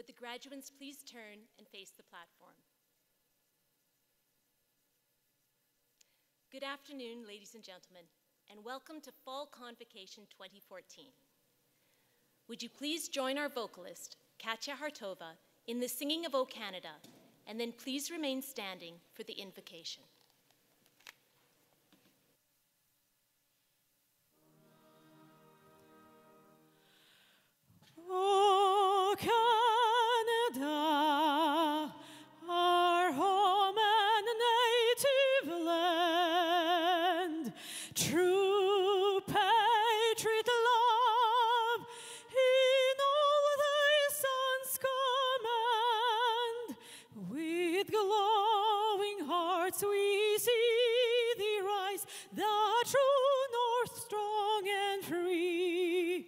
Would the graduates please turn and face the platform? Good afternoon, ladies and gentlemen, and welcome to Fall Convocation 2014. Would you please join our vocalist, Katya Hartova, in the singing of O Canada, and then please remain standing for the invocation. O Canada, our home and native land, true patriot love in all thy sons command. With glowing hearts we see thee rise, the true north strong and free.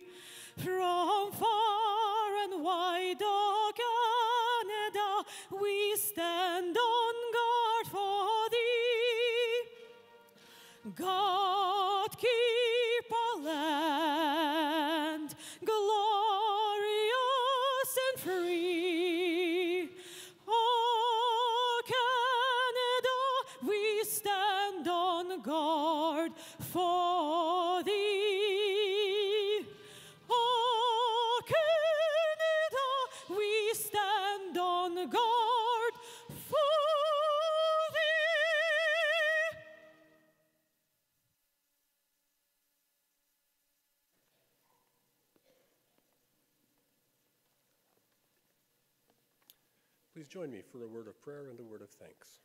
From far and wide, O Canada, we stand on guard for thee. God keep our land glorious and free. O Canada, we stand on guard for thee. Guard for thee. Please join me for a word of prayer and a word of thanks.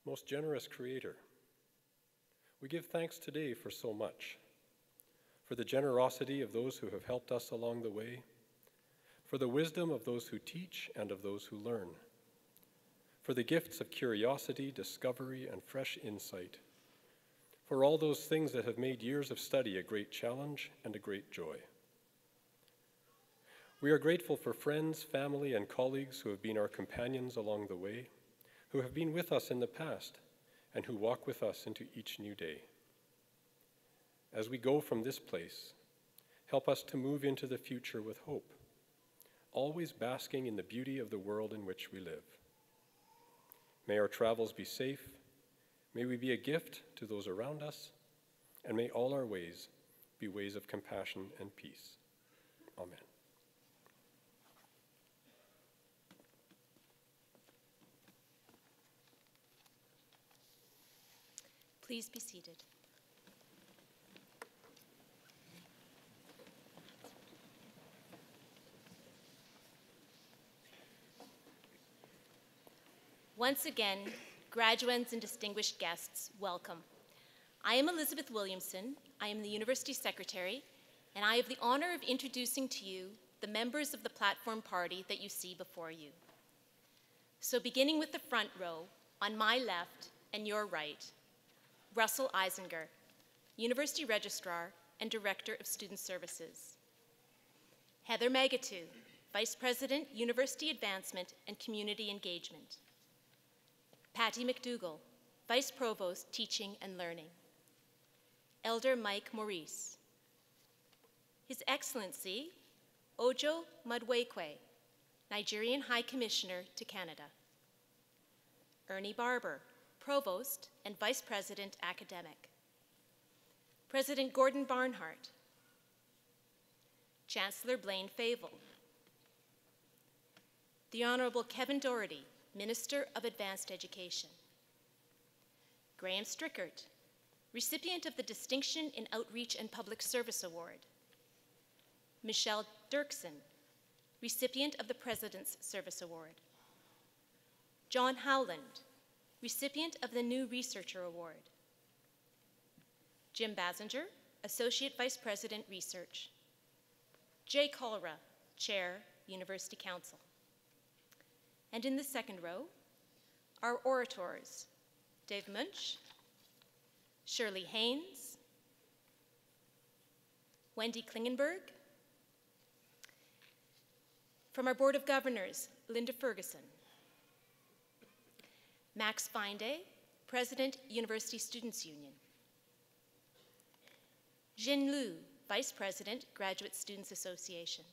Most generous Creator, we give thanks today for so much, for the generosity of those who have helped us along the way, for the wisdom of those who teach and of those who learn, for the gifts of curiosity, discovery, and fresh insight, for all those things that have made years of study a great challenge and a great joy. We are grateful for friends, family, and colleagues who have been our companions along the way, who have been with us in the past, and who walk with us into each new day. As we go from this place, help us to move into the future with hope, always basking in the beauty of the world in which we live. May our travels be safe, may we be a gift to those around us, and may all our ways be ways of compassion and peace. Amen. Please be seated. Once again, graduates and distinguished guests, welcome. I am Elizabeth Williamson. I am the University Secretary, and I have the honor of introducing to you the members of the platform party that you see before you. So beginning with the front row, on my left and your right, Russell Eisinger, University Registrar and Director of Student Services. Heather Megatu, Vice President, University Advancement and Community Engagement. Patty McDougall, Vice Provost, Teaching and Learning. Elder Mike Maurice. His Excellency, Ojo Madwekwe, Nigerian High Commissioner to Canada. Ernie Barber, Provost and Vice President, Academic. President Gordon Barnhart. Chancellor Blaine Favell. The Honorable Kevin Doherty, Minister of Advanced Education. Graham Strickert, recipient of the Distinction in Outreach and Public Service Award. Michelle Dirksen, recipient of the President's Service Award. John Howland, recipient of the New Researcher Award. Jim Basinger, Associate Vice President, Research. Jay Colera, Chair, University Council. And in the second row, our orators, Dave Munch, Shirley Haynes, Wendy Klingenberg. From our Board of Governors, Linda Ferguson. Max Feinday, President, University Students' Union. Jin Liu, Vice President, Graduate Students Association.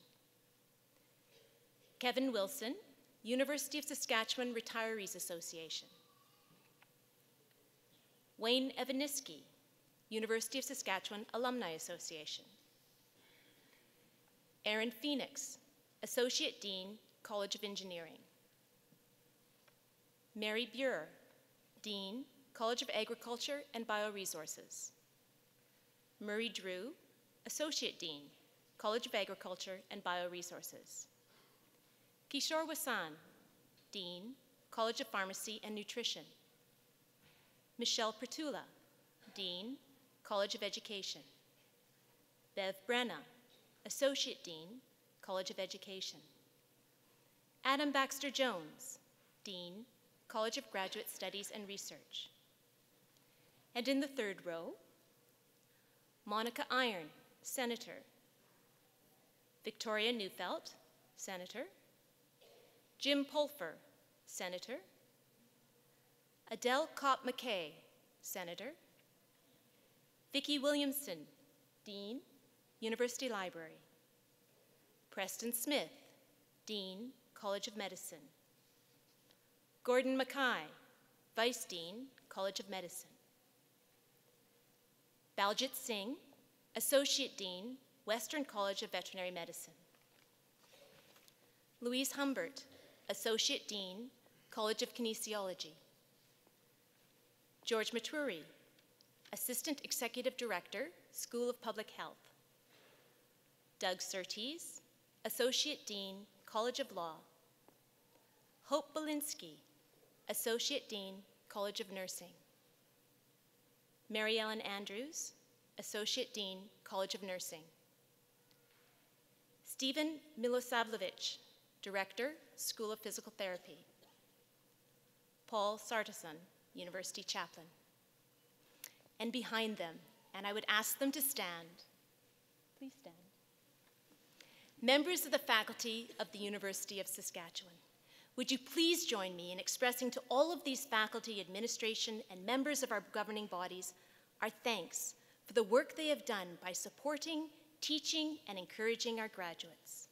Kevin Wilson, University of Saskatchewan Retirees Association. Wayne Evaniski, University of Saskatchewan Alumni Association. Aaron Phoenix, Associate Dean, College of Engineering. Mary Buer, Dean, College of Agriculture and Bioresources. Murray Drew, Associate Dean, College of Agriculture and Bioresources. Kishore Wasan, Dean, College of Pharmacy and Nutrition. Michelle Pratula, Dean, College of Education. Bev Brenna, Associate Dean, College of Education. Adam Baxter Jones, Dean, College of Graduate Studies and Research. And in the third row, Monica Iron, Senator. Victoria Neufeld, Senator. Jim Pulfer, Senator. Adele Kopp-McKay, Senator. Vicki Williamson, Dean, University Library. Preston Smith, Dean, College of Medicine. Gordon Mackay, Vice Dean, College of Medicine. Baljit Singh, Associate Dean, Western College of Veterinary Medicine. Louise Humbert, Associate Dean, College of Kinesiology. George Maturi, Assistant Executive Director, School of Public Health. Doug Surtees, Associate Dean, College of Law. Hope Belinsky, Associate Dean, College of Nursing. Mary Ellen Andrews, Associate Dean, College of Nursing. Stephen Milosavljevic, Director, School of Physical Therapy. Paul Sartason, University Chaplain. And behind them, and I would ask them to stand, please stand, members of the faculty of the University of Saskatchewan. Would you please join me in expressing to all of these faculty, administration, and members of our governing bodies our thanks for the work they have done by supporting, teaching, and encouraging our graduates.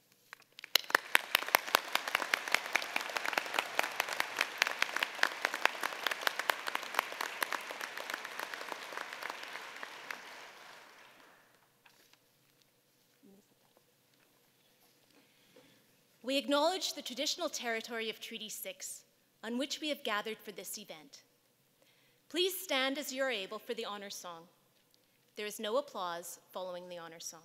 We acknowledge the traditional territory of Treaty 6, on which we have gathered for this event. Please stand as you are able for the honor song. There is no applause following the honor song.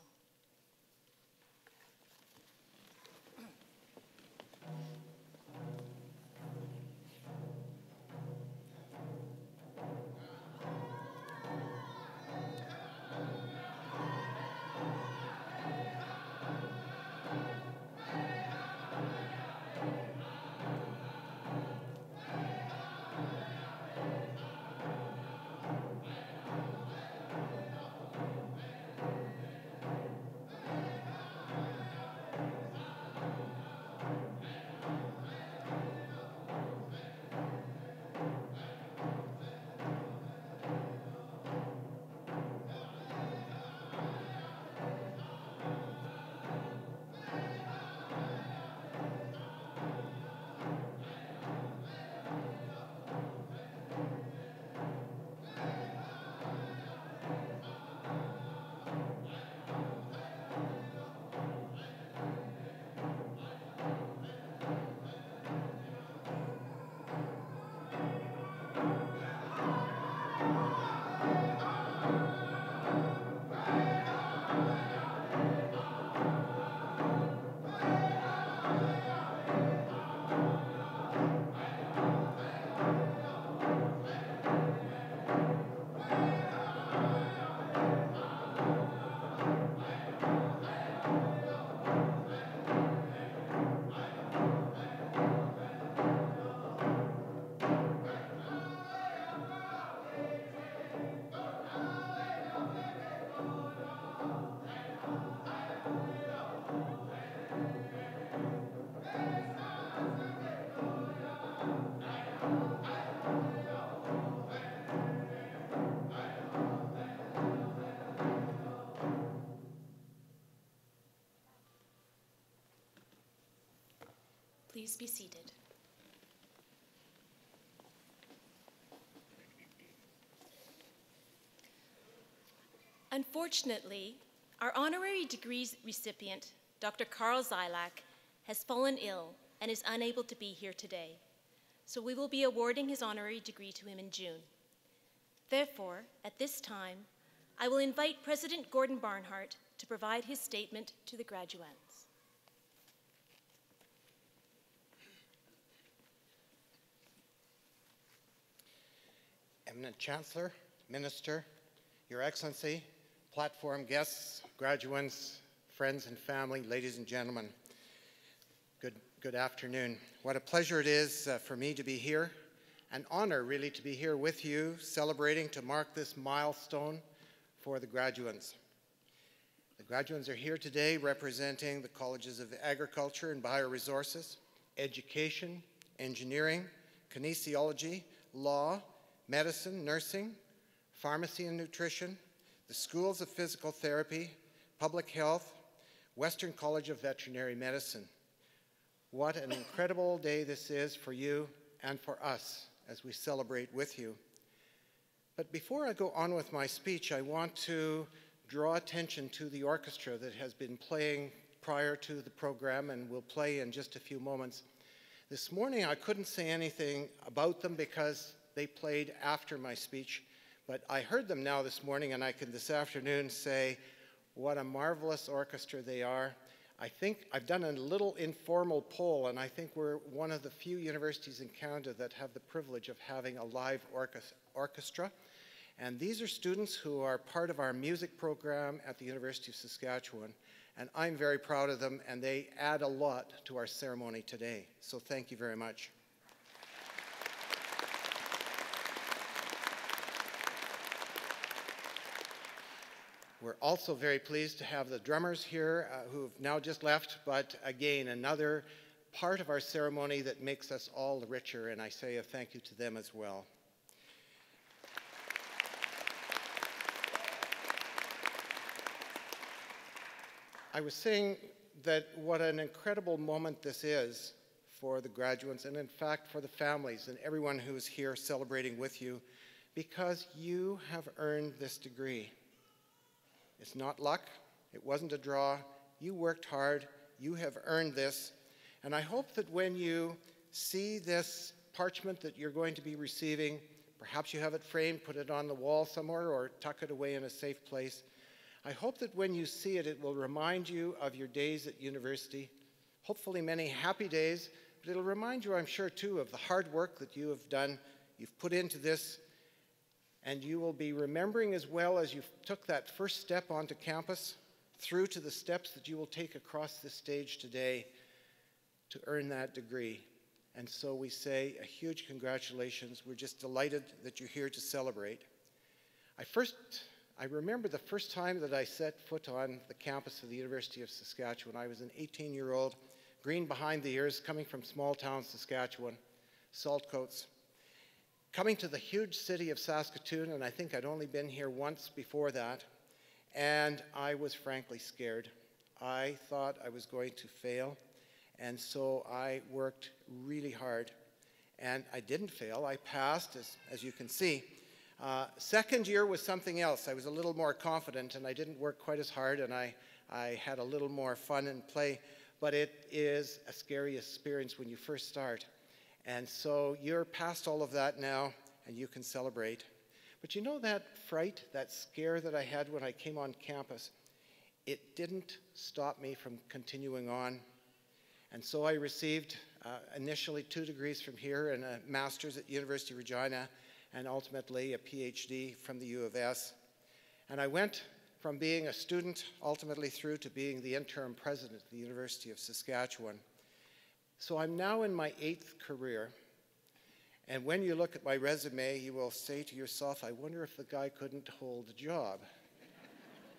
please be seated. Unfortunately, our honorary degrees recipient, Dr. Carl Zilak, has fallen ill and is unable to be here today, so we will be awarding his honorary degree to him in June. Therefore, at this time, I will invite President Gordon Barnhart to provide his statement to the graduands. Eminent Chancellor, Minister, Your Excellency, platform guests, graduands, friends and family, ladies and gentlemen, good afternoon. What a pleasure it is for me to be here, an honor really to be here with you, celebrating to mark this milestone for the graduands. The graduands are here today representing the colleges of agriculture and bioresources, education, engineering, kinesiology, law, medicine, nursing, pharmacy and nutrition, the schools of physical therapy, public health, Western College of Veterinary Medicine. What an incredible day this is for you and for us as we celebrate with you. But before I go on with my speech, I want to draw attention to the orchestra that has been playing prior to the program and will play in just a few moments. This morning I couldn't say anything about them because they played after my speech, but I heard them now this morning, and I can this afternoon say what a marvelous orchestra they are. I think I've done a little informal poll, and I think we're one of the few universities in Canada that have the privilege of having a live orchestra. And these are students who are part of our music program at the University of Saskatchewan, and I'm very proud of them, and they add a lot to our ceremony today. So thank you very much. We're also very pleased to have the drummers here who have now just left, but again, another part of our ceremony that makes us all richer, and I say a thank you to them as well. I was saying that what an incredible moment this is for the graduates, and in fact for the families and everyone who is here celebrating with you, because you have earned this degree. It's not luck. It wasn't a draw. You worked hard. You have earned this. And I hope that when you see this parchment that you're going to be receiving, perhaps you have it framed, put it on the wall somewhere, or tuck it away in a safe place. I hope that when you see it, it will remind you of your days at university, hopefully many happy days, but it'll remind you, I'm sure, too, of the hard work that you have done, you've put into this. And you will be remembering as well as you took that first step onto campus through to the steps that you will take across this stage today to earn that degree. And so we say a huge congratulations. We're just delighted that you're here to celebrate. I remember the first time that I set foot on the campus of the University of Saskatchewan. I was an 18-year-old, green behind the ears, coming from small town Saskatchewan, Saltcoats. Coming to the huge city of Saskatoon, and I think I'd only been here once before that, and I was frankly scared. I thought I was going to fail, and so I worked really hard. And I didn't fail. I passed, as you can see. Second year was something else. I was a little more confident, and I didn't work quite as hard, and I had a little more fun and play. But it is a scary experience when you first start. And so you're past all of that now, and you can celebrate. But you know that fright, that scare that I had when I came on campus, it didn't stop me from continuing on. And so I received initially 2 degrees from here and a master's at University of Regina, and ultimately a PhD from the U of S. And I went from being a student ultimately through to being the interim president of the University of Saskatchewan. So I'm now in my 8th career, and when you look at my resume, you will say to yourself, I wonder if the guy couldn't hold a job.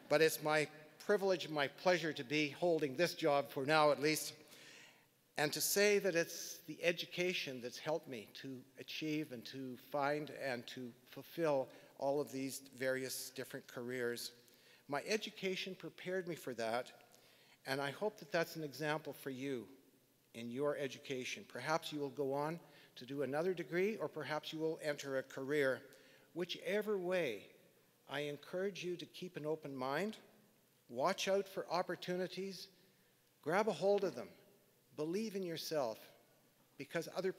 But it's my privilege and my pleasure to be holding this job for now at least, and to say that it's the education that's helped me to achieve and to find and to fulfill all of these various different careers. My education prepared me for that, and I hope that that's an example for you. in your education. Perhaps you will go on to do another degree, or perhaps you will enter a career. Whichever way, I encourage you to keep an open mind, watch out for opportunities, grab a hold of them, believe in yourself, because other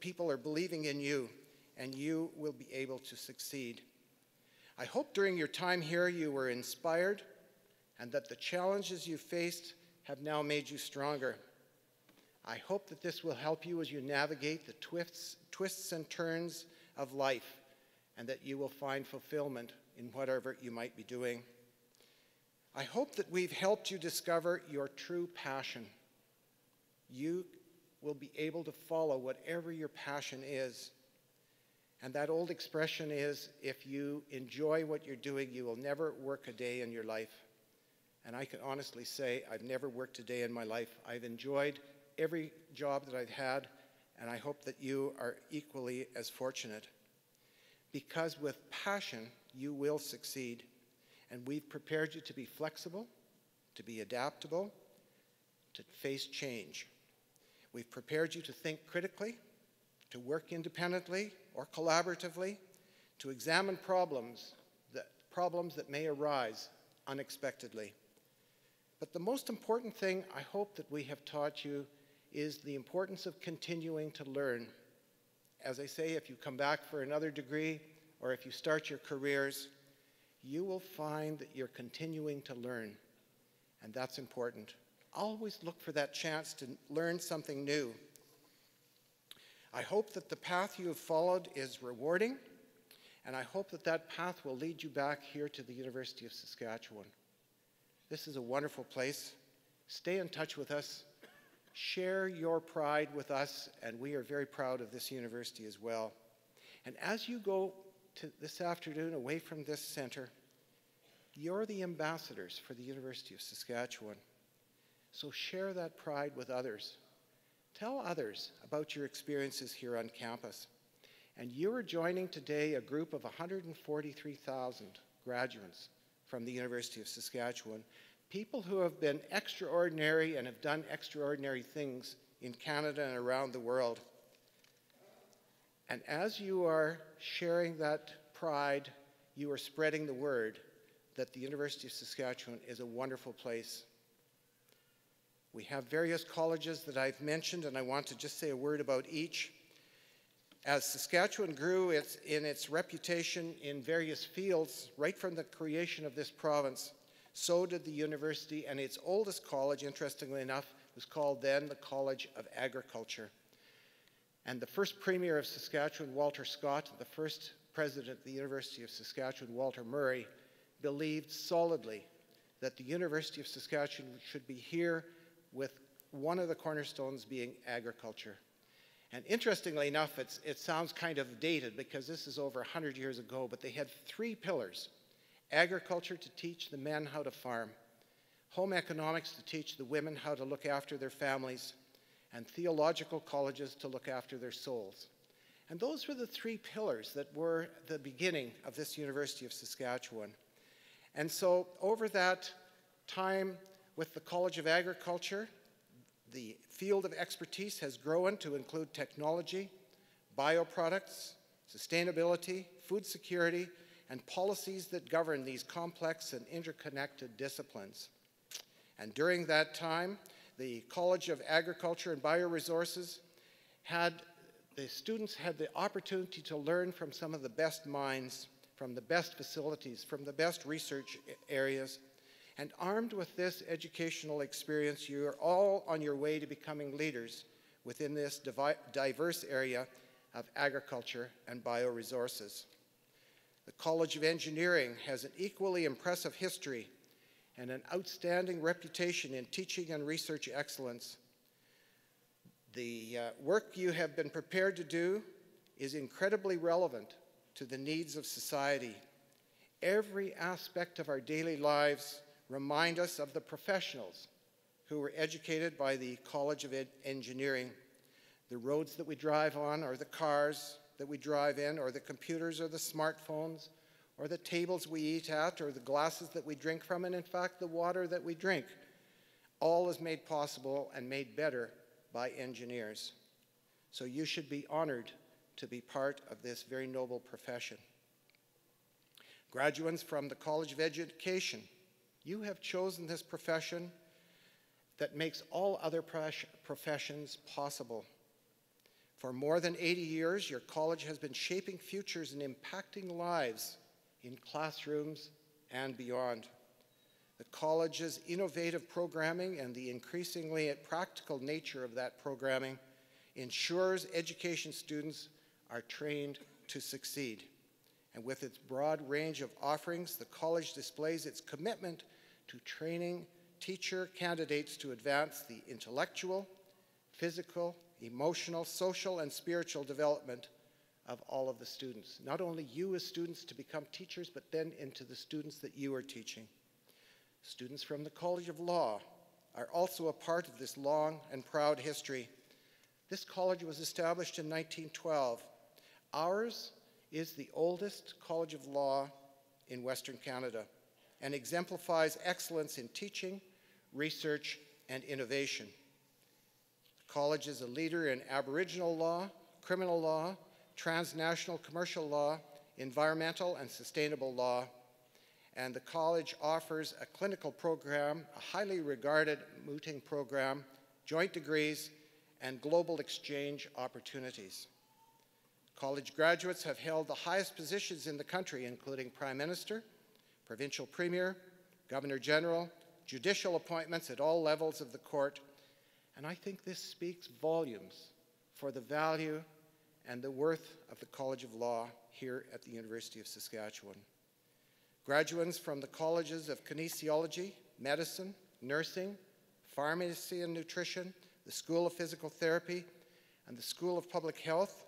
people are believing in you, and you will be able to succeed. I hope during your time here you were inspired, and that the challenges you faced have now made you stronger. I hope that this will help you as you navigate the twists and turns of life, and that you will find fulfillment in whatever you might be doing. I hope that we've helped you discover your true passion. You will be able to follow whatever your passion is. And that old expression is, if you enjoy what you're doing, you will never work a day in your life. And I can honestly say, I've never worked a day in my life. I've enjoyed every job that I've had, and I hope that you are equally as fortunate. Because with passion, you will succeed. And we've prepared you to be flexible, to be adaptable, to face change. We've prepared you to think critically, to work independently or collaboratively, to examine problems that may arise unexpectedly. But the most important thing I hope that we have taught you is the importance of continuing to learn. As I say, if you come back for another degree or if you start your careers, you will find that you're continuing to learn, and that's important. Always look for that chance to learn something new. I hope that the path you have followed is rewarding, and I hope that that path will lead you back here to the University of Saskatchewan. This is a wonderful place. Stay in touch with us. Share your pride with us, and we are very proud of this university as well. And as you go to this afternoon away from this center, you're the ambassadors for the University of Saskatchewan. So share that pride with others. Tell others about your experiences here on campus. And you are joining today a group of 143,000 graduates from the University of Saskatchewan, people who have been extraordinary and have done extraordinary things in Canada and around the world. And as you are sharing that pride, you are spreading the word that the University of Saskatchewan is a wonderful place. We have various colleges that I've mentioned, and I want to just say a word about each. As Saskatchewan grew in its reputation in various fields, right from the creation of this province, so did the university, and its oldest college, interestingly enough, was called then the College of Agriculture. And the first Premier of Saskatchewan, Walter Scott, the first President of the University of Saskatchewan, Walter Murray, believed solidly that the University of Saskatchewan should be here with one of the cornerstones being agriculture. And interestingly enough, it sounds kind of dated because this is over 100 years ago, but they had three pillars: agriculture to teach the men how to farm, home economics to teach the women how to look after their families, and theological colleges to look after their souls. And those were the three pillars that were the beginning of this University of Saskatchewan. And so over that time with the College of Agriculture, the field of expertise has grown to include technology, bioproducts, sustainability, food security, and policies that govern these complex and interconnected disciplines. And during that time, the College of Agriculture and Bioresources the students had the opportunity to learn from some of the best minds, from the best facilities, from the best research areas. And armed with this educational experience, you are all on your way to becoming leaders within this diverse area of agriculture and bioresources. The College of Engineering has an equally impressive history and an outstanding reputation in teaching and research excellence. The work you have been prepared to do is incredibly relevant to the needs of society. Every aspect of our daily lives remind us of the professionals who were educated by the College of Engineering. The roads that we drive on, or the cars that we drive in, or the computers or the smartphones, or the tables we eat at, or the glasses that we drink from, and in fact the water that we drink, all is made possible and made better by engineers. So you should be honored to be part of this very noble profession. Graduates from the College of Education, you have chosen this profession that makes all other professions possible. For more than 80 years, your college has been shaping futures and impacting lives in classrooms and beyond. The college's innovative programming and the increasingly practical nature of that programming ensures education students are trained to succeed. And with its broad range of offerings, the college displays its commitment to training teacher candidates to advance the intellectual, physical, emotional, social, and spiritual development of all of the students. Not only you as students to become teachers, but then into the students that you are teaching. Students from the College of Law are also a part of this long and proud history. This college was established in 1912. Ours is the oldest College of Law in Western Canada and exemplifies excellence in teaching, research, and innovation. The college is a leader in Aboriginal law, criminal law, transnational commercial law, environmental and sustainable law, and the college offers a clinical program, a highly regarded mooting program, joint degrees, and global exchange opportunities. College graduates have held the highest positions in the country, including Prime Minister, Provincial Premier, Governor General, judicial appointments at all levels of the court, and I think this speaks volumes for the value and the worth of the College of Law here at the University of Saskatchewan. Graduates from the colleges of kinesiology, medicine, nursing, pharmacy and nutrition, the School of Physical Therapy, and the School of Public Health,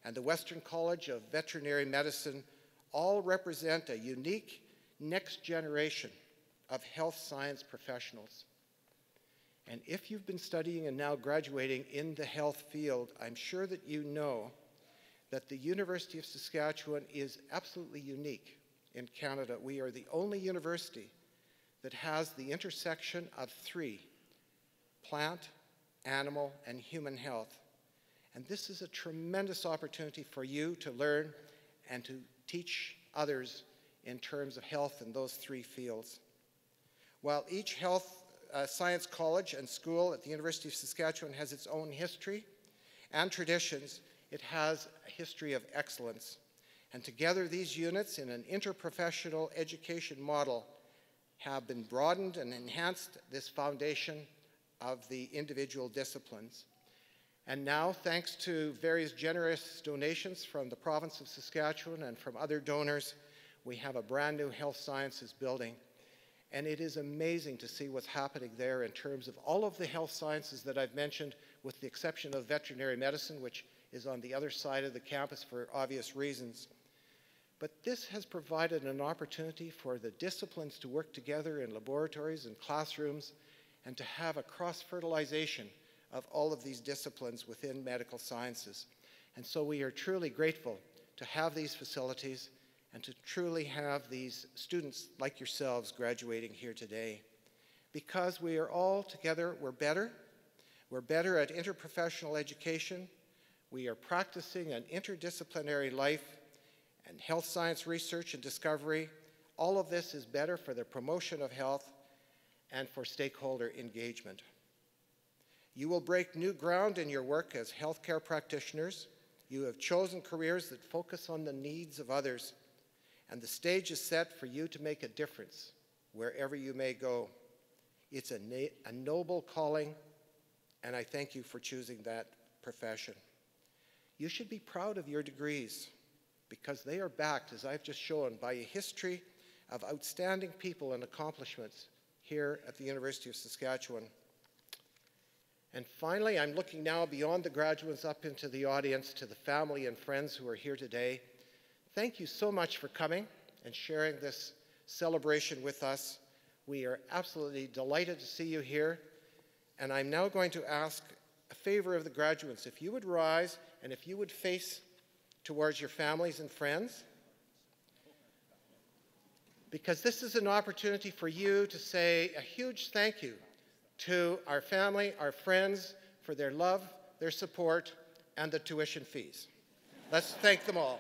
and the Western College of Veterinary Medicine all represent a unique next generation of health science professionals. And if you've been studying and now graduating in the health field, I'm sure that you know that the University of Saskatchewan is absolutely unique in Canada. We are the only university that has the intersection of three: plant, animal, and human health. And this is a tremendous opportunity for you to learn and to teach others in terms of health in those three fields. While each health science college and school at the University of Saskatchewan has its own history and traditions, it has a history of excellence. And together, these units in an interprofessional education model have been broadened and enhanced this foundation of the individual disciplines. And now, thanks to various generous donations from the province of Saskatchewan and from other donors, we have a brand new health sciences building. And it is amazing to see what's happening there in terms of all of the health sciences that I've mentioned, with the exception of veterinary medicine, which is on the other side of the campus for obvious reasons. But this has provided an opportunity for the disciplines to work together in laboratories and classrooms and to have a cross-fertilization of all of these disciplines within medical sciences. And so we are truly grateful to have these facilities and to truly have these students like yourselves graduating here today. Because we are all together, we're better. We're better at interprofessional education. We are practicing an interdisciplinary life and health science research and discovery. All of this is better for the promotion of health and for stakeholder engagement. You will break new ground in your work as healthcare practitioners. You have chosen careers that focus on the needs of others, and the stage is set for you to make a difference wherever you may go. It's a noble calling, and I thank you for choosing that profession. You should be proud of your degrees, because they are backed, as I've just shown, by a history of outstanding people and accomplishments here at the University of Saskatchewan. And finally, I'm looking now beyond the graduates up into the audience to the family and friends who are here today. Thank you so much for coming and sharing this celebration with us. We are absolutely delighted to see you here. And I'm now going to ask a favor of the graduates. If you would rise and if you would face towards your families and friends, because this is an opportunity for you to say a huge thank you to our family, our friends, for their love, their support, and the tuition fees. Let's thank them all.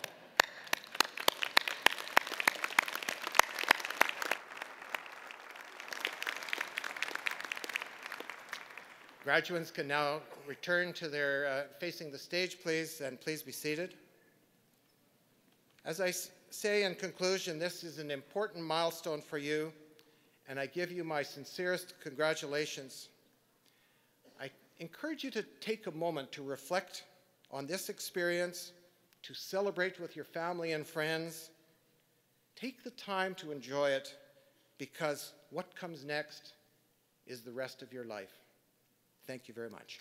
Graduates can now return to their facing the stage, please, and please be seated. As I say in conclusion, this is an important milestone for you, and I give you my sincerest congratulations. I encourage you to take a moment to reflect on this experience, to celebrate with your family and friends. Take the time to enjoy it, because what comes next is the rest of your life. Thank you very much.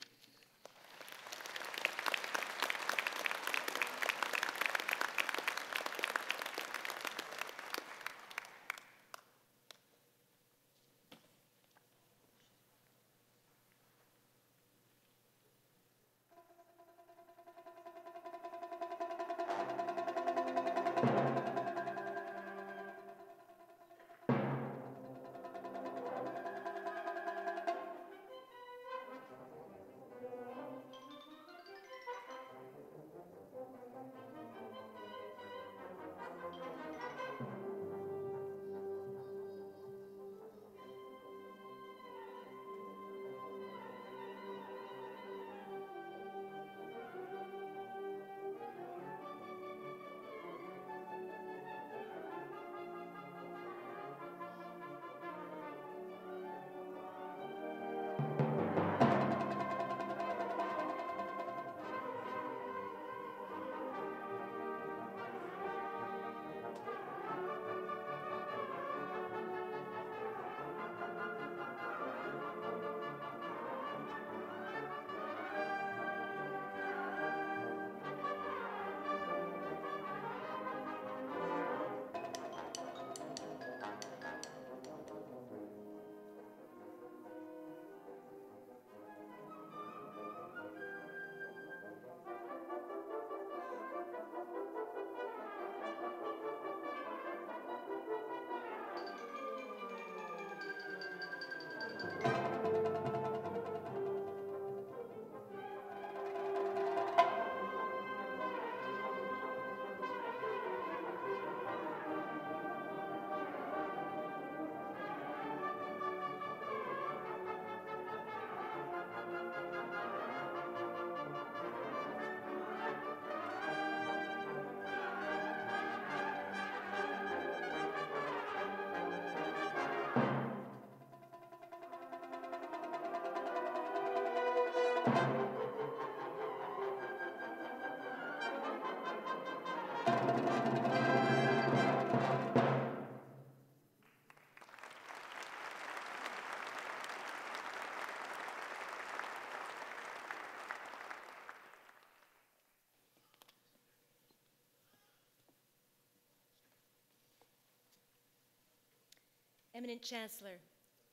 Eminent Chancellor,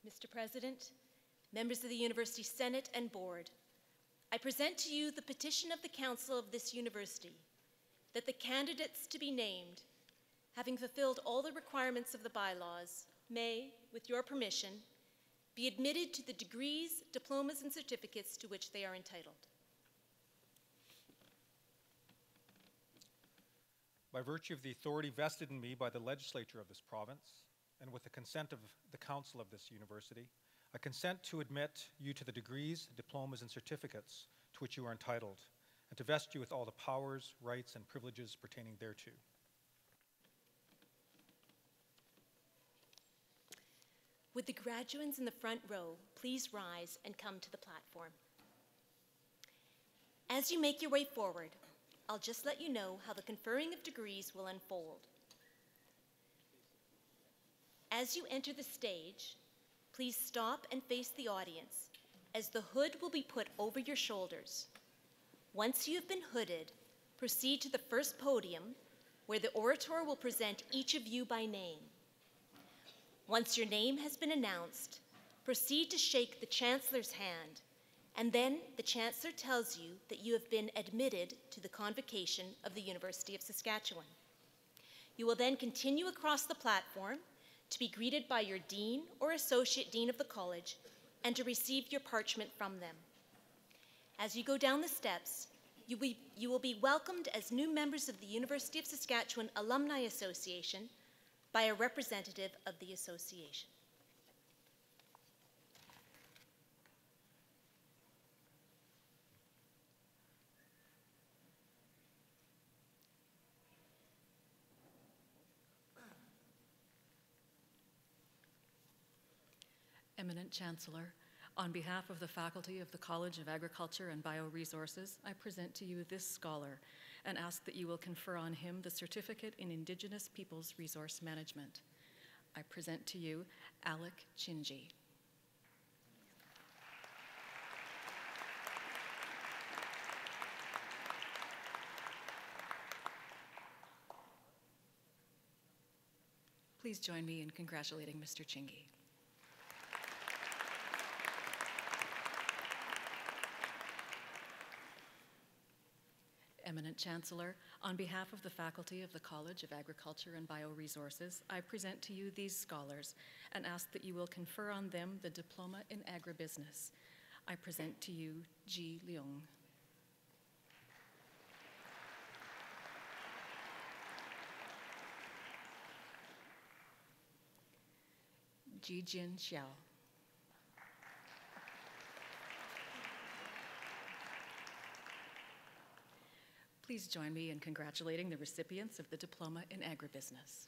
Mr. President, members of the University Senate and Board, I present to you the petition of the Council of this university that the candidates to be named, having fulfilled all the requirements of the bylaws, may, with your permission, be admitted to the degrees, diplomas, and certificates to which they are entitled. By virtue of the authority vested in me by the legislature of this province, and with the consent of the council of this university, I consent to admit you to the degrees, diplomas, and certificates to which you are entitled, and to vest you with all the powers, rights, and privileges pertaining thereto. Would the graduates in the front row please rise and come to the platform? As you make your way forward, I'll just let you know how the conferring of degrees will unfold. As you enter the stage, please stop and face the audience, as the hood will be put over your shoulders. Once you have been hooded, proceed to the first podium, where the orator will present each of you by name. Once your name has been announced, proceed to shake the Chancellor's hand, and then the Chancellor tells you that you have been admitted to the Convocation of the University of Saskatchewan. You will then continue across the platform to be greeted by your Dean or Associate Dean of the College and to receive your parchment from them. As you go down the steps, you will be welcomed as new members of the University of Saskatchewan Alumni Association by a representative of the association. Eminent Chancellor, on behalf of the faculty of the College of Agriculture and Bioresources, I present to you this scholar and ask that you will confer on him the Certificate in Indigenous Peoples Resource Management. I present to you Alec Chinji. Please join me in congratulating Mr. Chingi. Eminent Chancellor, on behalf of the faculty of the College of Agriculture and Bioresources, I present to you these scholars and ask that you will confer on them the Diploma in Agribusiness. I present to you Ji Leung. Ji Jin Xiao. Please join me in congratulating the recipients of the Diploma in Agribusiness.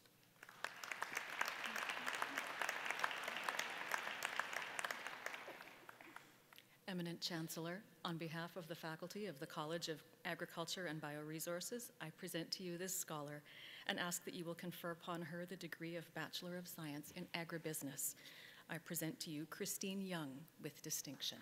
Eminent Chancellor, on behalf of the faculty of the College of Agriculture and Bioresources, I present to you this scholar and ask that you will confer upon her the degree of Bachelor of Science in Agribusiness. I present to you Christine Young with distinction.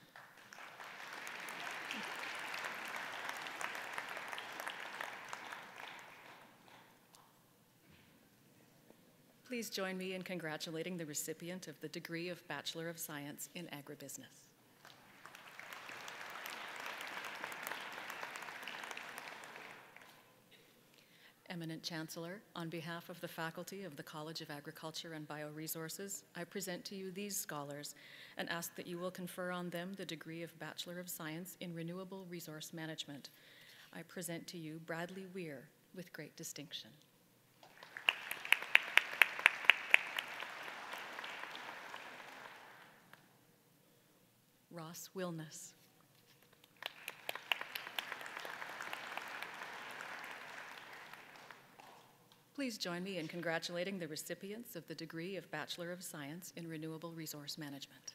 Please join me in congratulating the recipient of the degree of Bachelor of Science in Agribusiness. Eminent Chancellor, on behalf of the faculty of the College of Agriculture and Bioresources, I present to you these scholars and ask that you will confer on them the degree of Bachelor of Science in Renewable Resource Management. I present to you Bradley Weir with great distinction. Ross Wilness. Please join me in congratulating the recipients of the degree of Bachelor of Science in Renewable Resource Management.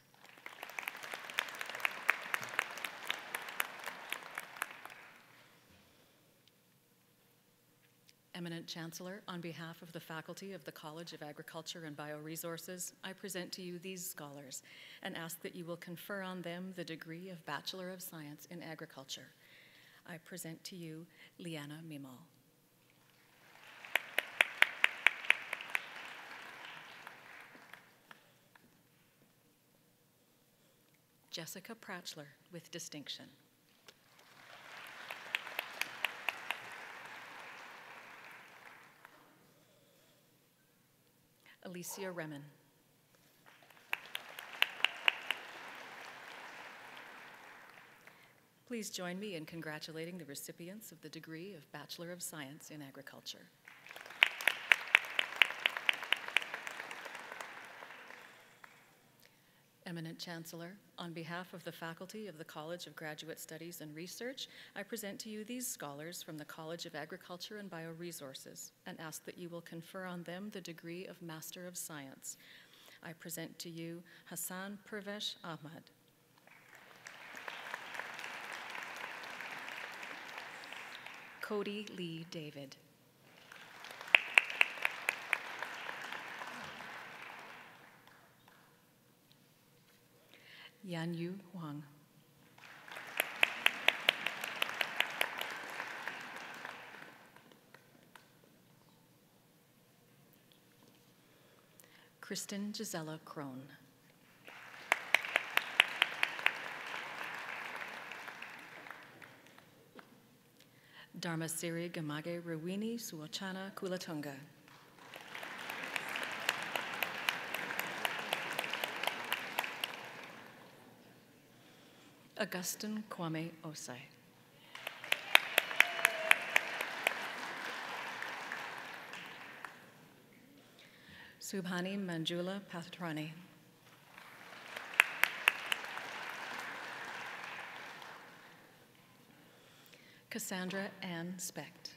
Eminent Chancellor, on behalf of the faculty of the College of Agriculture and Bioresources, I present to you these scholars and ask that you will confer on them the degree of Bachelor of Science in Agriculture. I present to you Liana Mimal. Jessica Pratchler with distinction. Alicia Remen. Please join me in congratulating the recipients of the degree of Bachelor of Science in Agriculture. Eminent Chancellor, on behalf of the faculty of the College of Graduate Studies and Research, I present to you these scholars from the College of Agriculture and Bioresources and ask that you will confer on them the degree of Master of Science. I present to you Hassan Pervesh Ahmad. Cody Lee David. Yan Yu Huang. Kristen Gisela Crone. Dharmasiri Gamage Rawini Suochana Kulatunga. Augustine Kwame Osai. Subhani Manjula Patrani. Cassandra Ann Specht.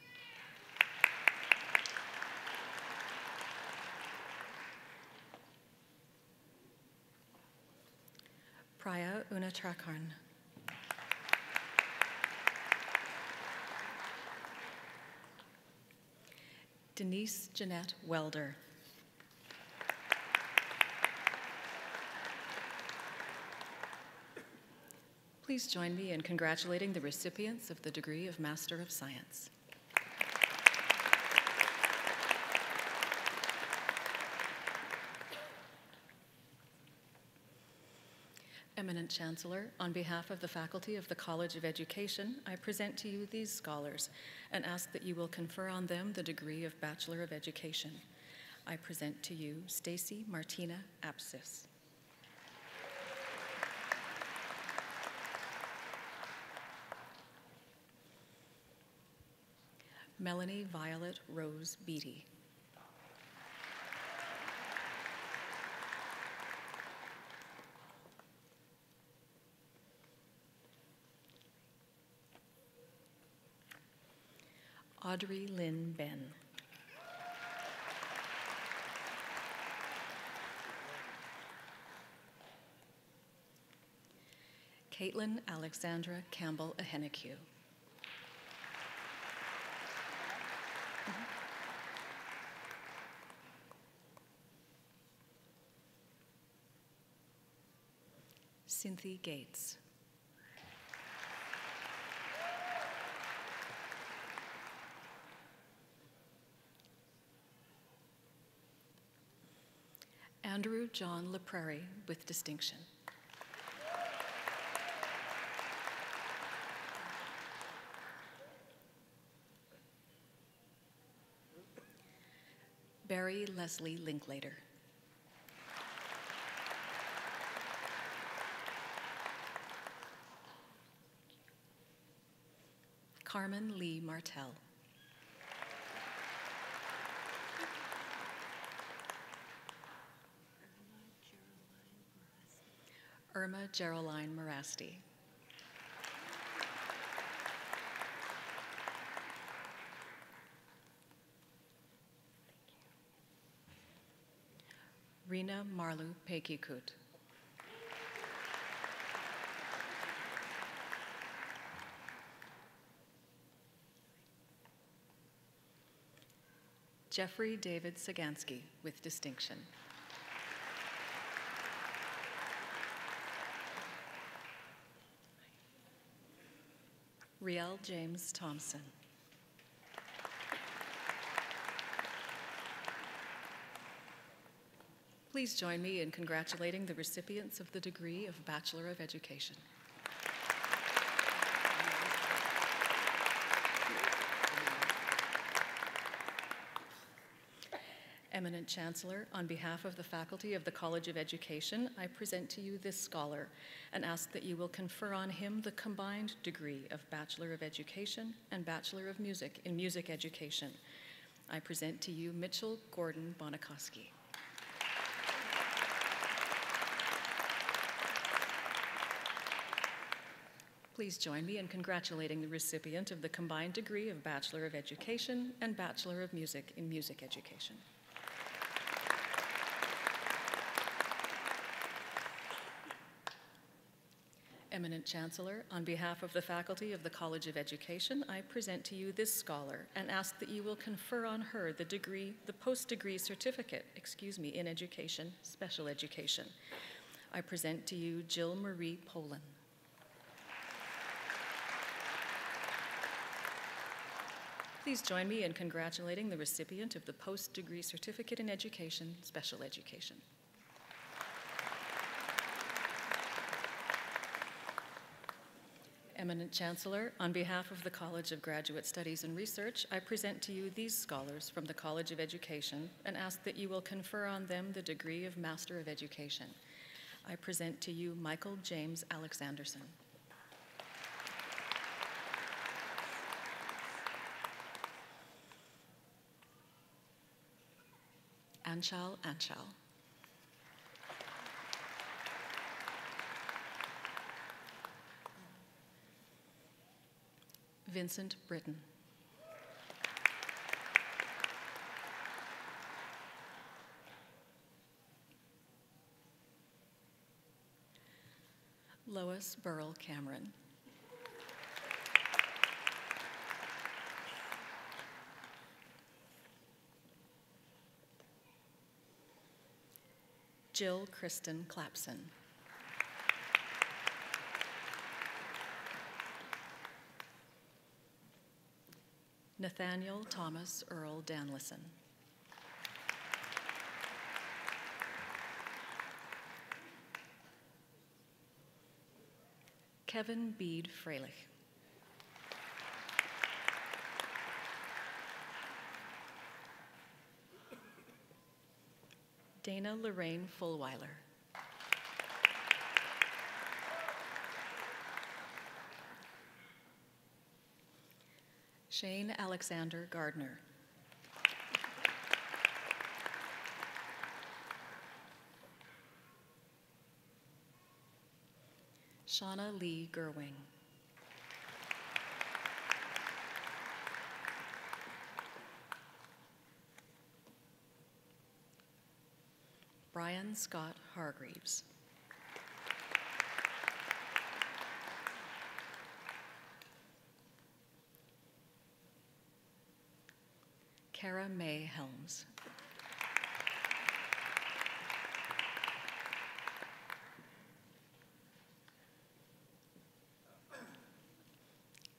Priya Unatrakarn. Denise Jeanette Welder. Please join me in congratulating the recipients of the degree of Master of Science. Eminent Chancellor, on behalf of the faculty of the College of Education, I present to you these scholars and ask that you will confer on them the degree of Bachelor of Education. I present to you Stacy Martina Apsis. Melanie Violet Rose Beatty. Audrey Lynn Ben. Caitlin Alexandra Campbell Ahenakew. Cynthia Gates. Andrew John LaPrairie with distinction. Barry Leslie Linklater. Carmen Lee Martell. Irma Geraldine Morasti. Rena Marlu Pekikut. Jeffrey David Sagansky with distinction. Riel James Thompson. Please join me in congratulating the recipients of the degree of Bachelor of Education. Eminent Chancellor, on behalf of the faculty of the College of Education, I present to you this scholar and ask that you will confer on him the combined degree of Bachelor of Education and Bachelor of Music in Music Education. I present to you Mitchell Gordon Bonikoski. Please join me in congratulating the recipient of the combined degree of Bachelor of Education and Bachelor of Music in Music Education. Eminent Chancellor, on behalf of the faculty of the College of Education, I present to you this scholar and ask that you will confer on her the post-degree certificate, in education, special education. I present to you Jill Marie Polin. Please join me in congratulating the recipient of the post-degree certificate in education, special education. Eminent Chancellor, on behalf of the College of Graduate Studies and Research, I present to you these scholars from the College of Education and ask that you will confer on them the degree of Master of Education. I present to you Michael James Alexanderson. Anchal Anchal. Vincent Britton. Lois Burrell Cameron. Jill Kristen Clapson. Nathaniel Thomas Earl Danlison. Kevin Bede Freilich. Dana Lorraine Fullweiler. Shane Alexander Gardner. Shauna Lee Gerwing. Brian Scott Hargreaves. Kara May Helms.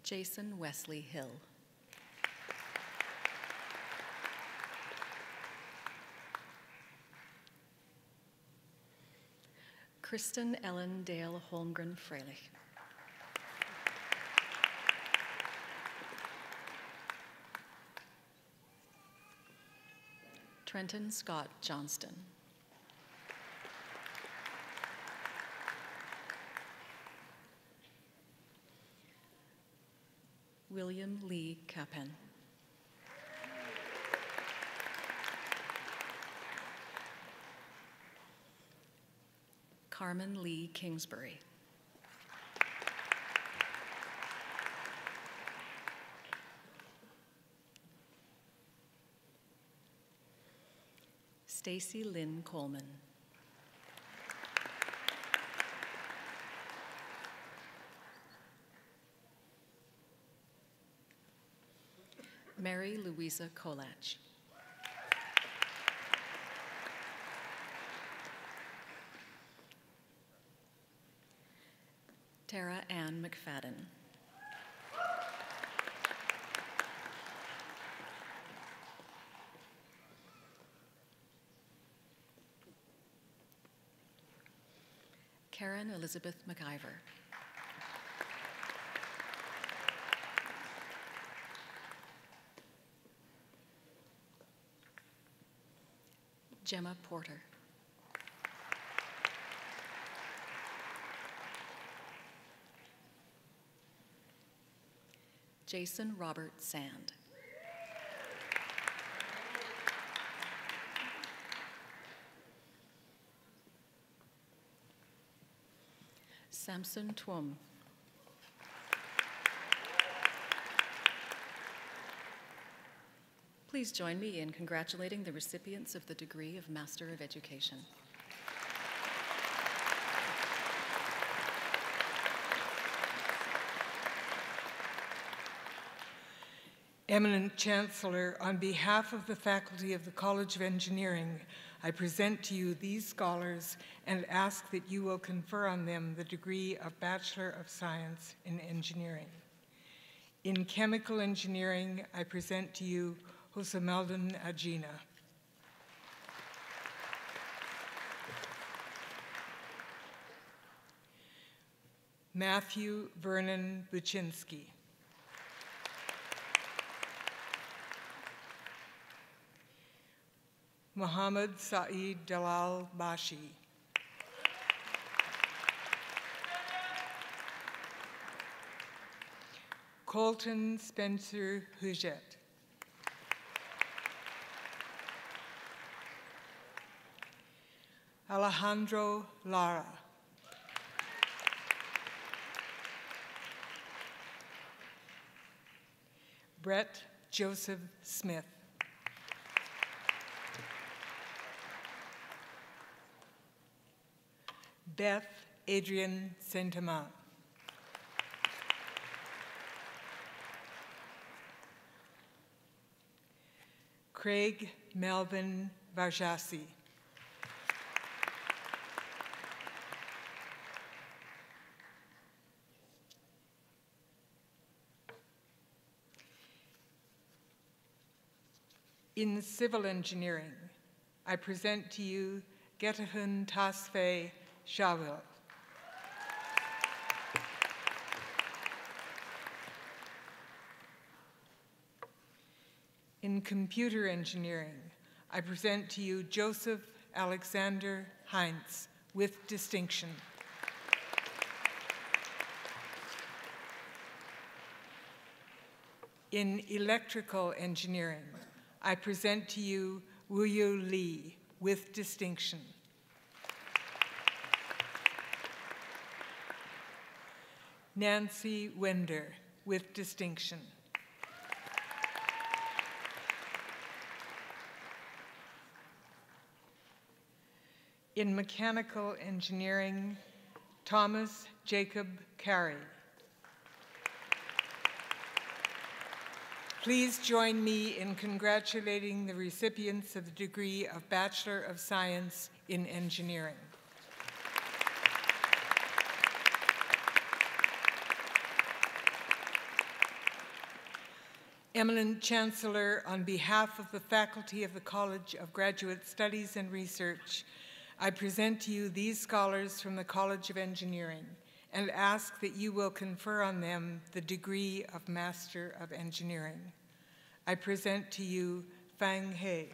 Jason Wesley Hill. Kristen Ellen Dale Holmgren Freilich. Trenton Scott Johnston. William Lee Capen. Carmen Lee Kingsbury. Stacy Lynn Coleman. Mary Louisa Kolach. Tara Ann McFadden. Karen Elizabeth McIver. Gemma Porter. Jason Robert Sand. Samson Twum. Please join me in congratulating the recipients of the degree of Master of Education. Eminent Chancellor, on behalf of the faculty of the College of Engineering, I present to you these scholars and ask that you will confer on them the degree of Bachelor of Science in Engineering. In Chemical Engineering, I present to you Josemeldon Agina. Matthew Vernon Buczynski. Muhammad Saeed Dalal Bashi. Colton Spencer Hujet. Alejandro Lara. Brett Joseph Smith. Beth Adrian Saint-Amand. Craig Melvin Varjasi. In civil engineering, I present to you Getahun Tasfe Shawil. In computer engineering, I present to you Joseph Alexander Heinz with distinction. In electrical engineering, I present to you Wuyu Li with distinction. Nancy Wender with distinction. In mechanical engineering, Thomas Jacob Carey. Please join me in congratulating the recipients of the degree of Bachelor of Science in Engineering. Eminent Chancellor, on behalf of the faculty of the College of Graduate Studies and Research, I present to you these scholars from the College of Engineering and ask that you will confer on them the degree of Master of Engineering. I present to you Fang He.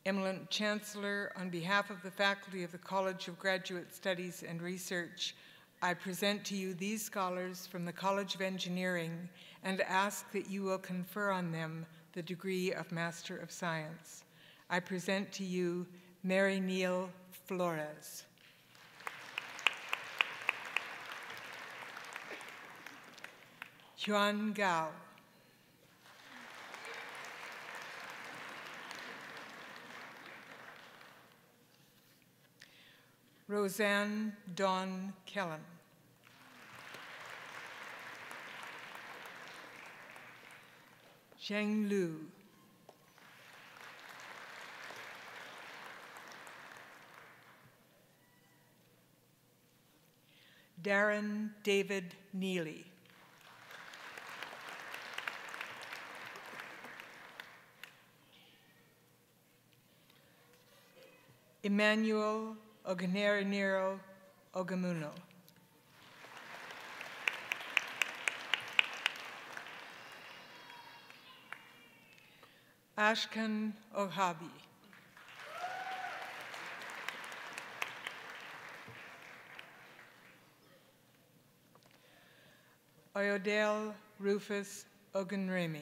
Eminent Chancellor, on behalf of the faculty of the College of Graduate Studies and Research, I present to you these scholars from the College of Engineering and ask that you will confer on them the degree of Master of Science. I present to you Mary Neal Flores. Yuan Gao. Roseanne Dawn Kellen. Zheng Lu. Darren David Neely. Emmanuel Ogenerinero Ogamuno. Ashkan Ohabi. Oyodele Rufus Ogunremi.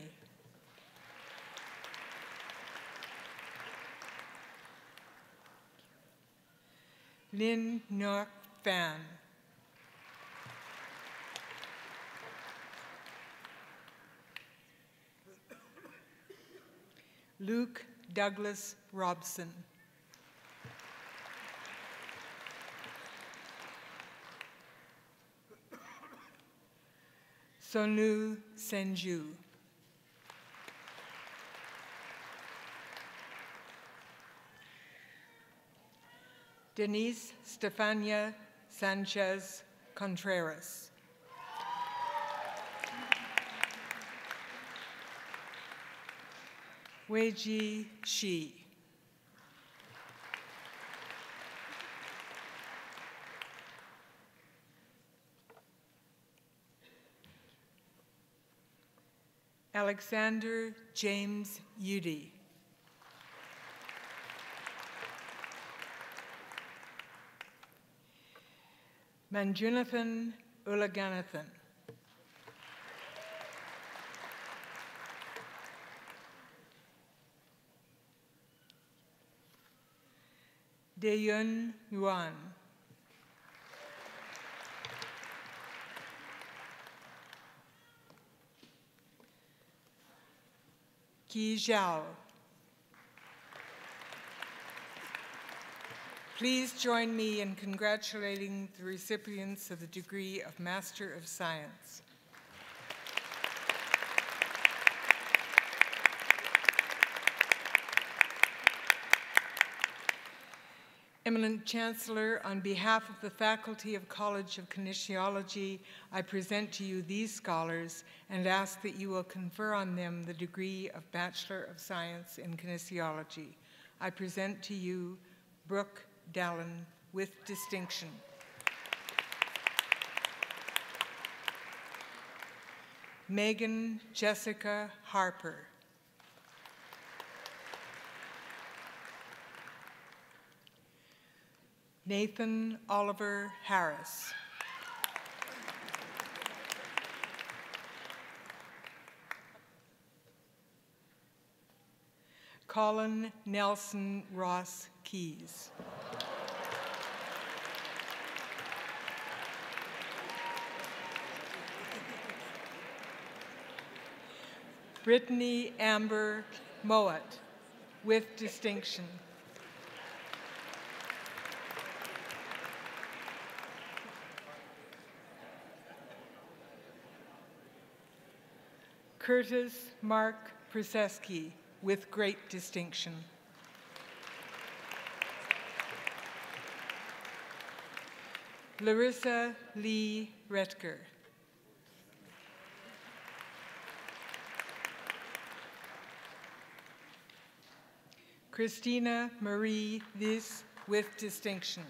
Lin Ngoc Phan. Luke Douglas Robson. Sonu Senju. Denise Stefania Sanchez Contreras. Weiji Shi. Alexander James Udy. Manjunathan Ulaganathan. Deyun Yuan. Qi Zhao. Please join me in congratulating the recipients of the degree of Master of Science. Eminent Chancellor, on behalf of the Faculty of College of Kinesiology, I present to you these scholars and ask that you will confer on them the degree of Bachelor of Science in Kinesiology. I present to you Brooke Dallin with distinction. Megan Jessica Harper. Nathan Oliver Harris. Colin Nelson Ross Keys. Brittany Amber Mowat with distinction. Curtis Mark Przeski with great distinction. Larissa Lee Retker. Christina Marie Vis with distinction.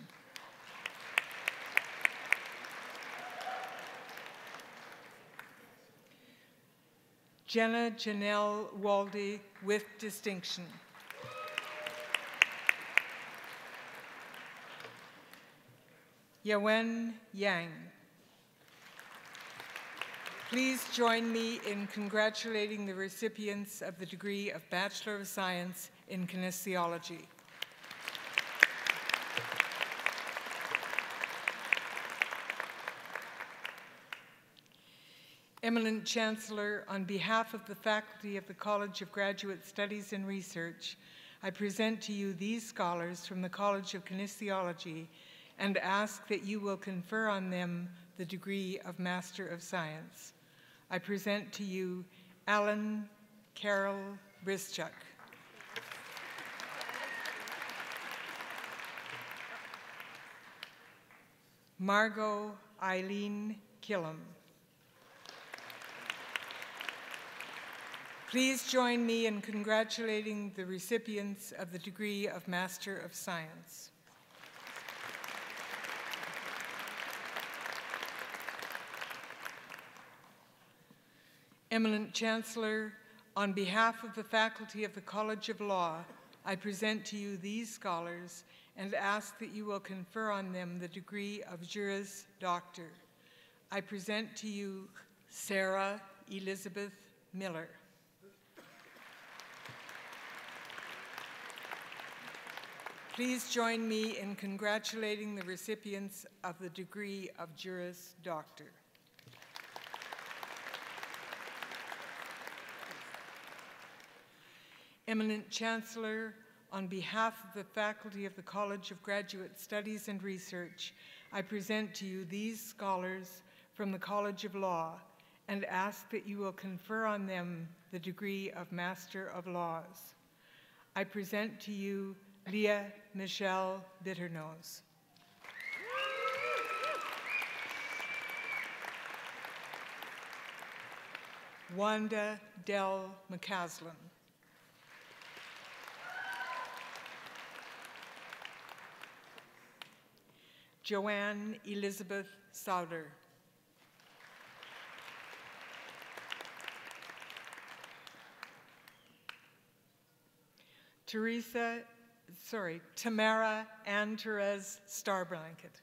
Jenna Janelle Waldy with distinction. Yawen Yang. Please join me in congratulating the recipients of the degree of Bachelor of Science in Kinesiology. Eminent Chancellor, on behalf of the faculty of the College of Graduate Studies and Research, I present to you these scholars from the College of Kinesiology and ask that you will confer on them the degree of Master of Science. I present to you Alan Carol Brischuk. Margot Eileen Killam. Please join me in congratulating the recipients of the degree of Master of Science. Eminent Chancellor, on behalf of the faculty of the College of Law, I present to you these scholars and ask that you will confer on them the degree of Juris Doctor. I present to you Sarah Elizabeth Miller. Please join me in congratulating the recipients of the degree of Juris Doctor. Eminent Chancellor, on behalf of the faculty of the College of Graduate Studies and Research, I present to you these scholars from the College of Law and ask that you will confer on them the degree of Master of Laws. I present to you Leah Michelle Bitternose. Wanda Del McCaslin. Joanne Elizabeth Sauder. Tamara Ann Therese Starblanket.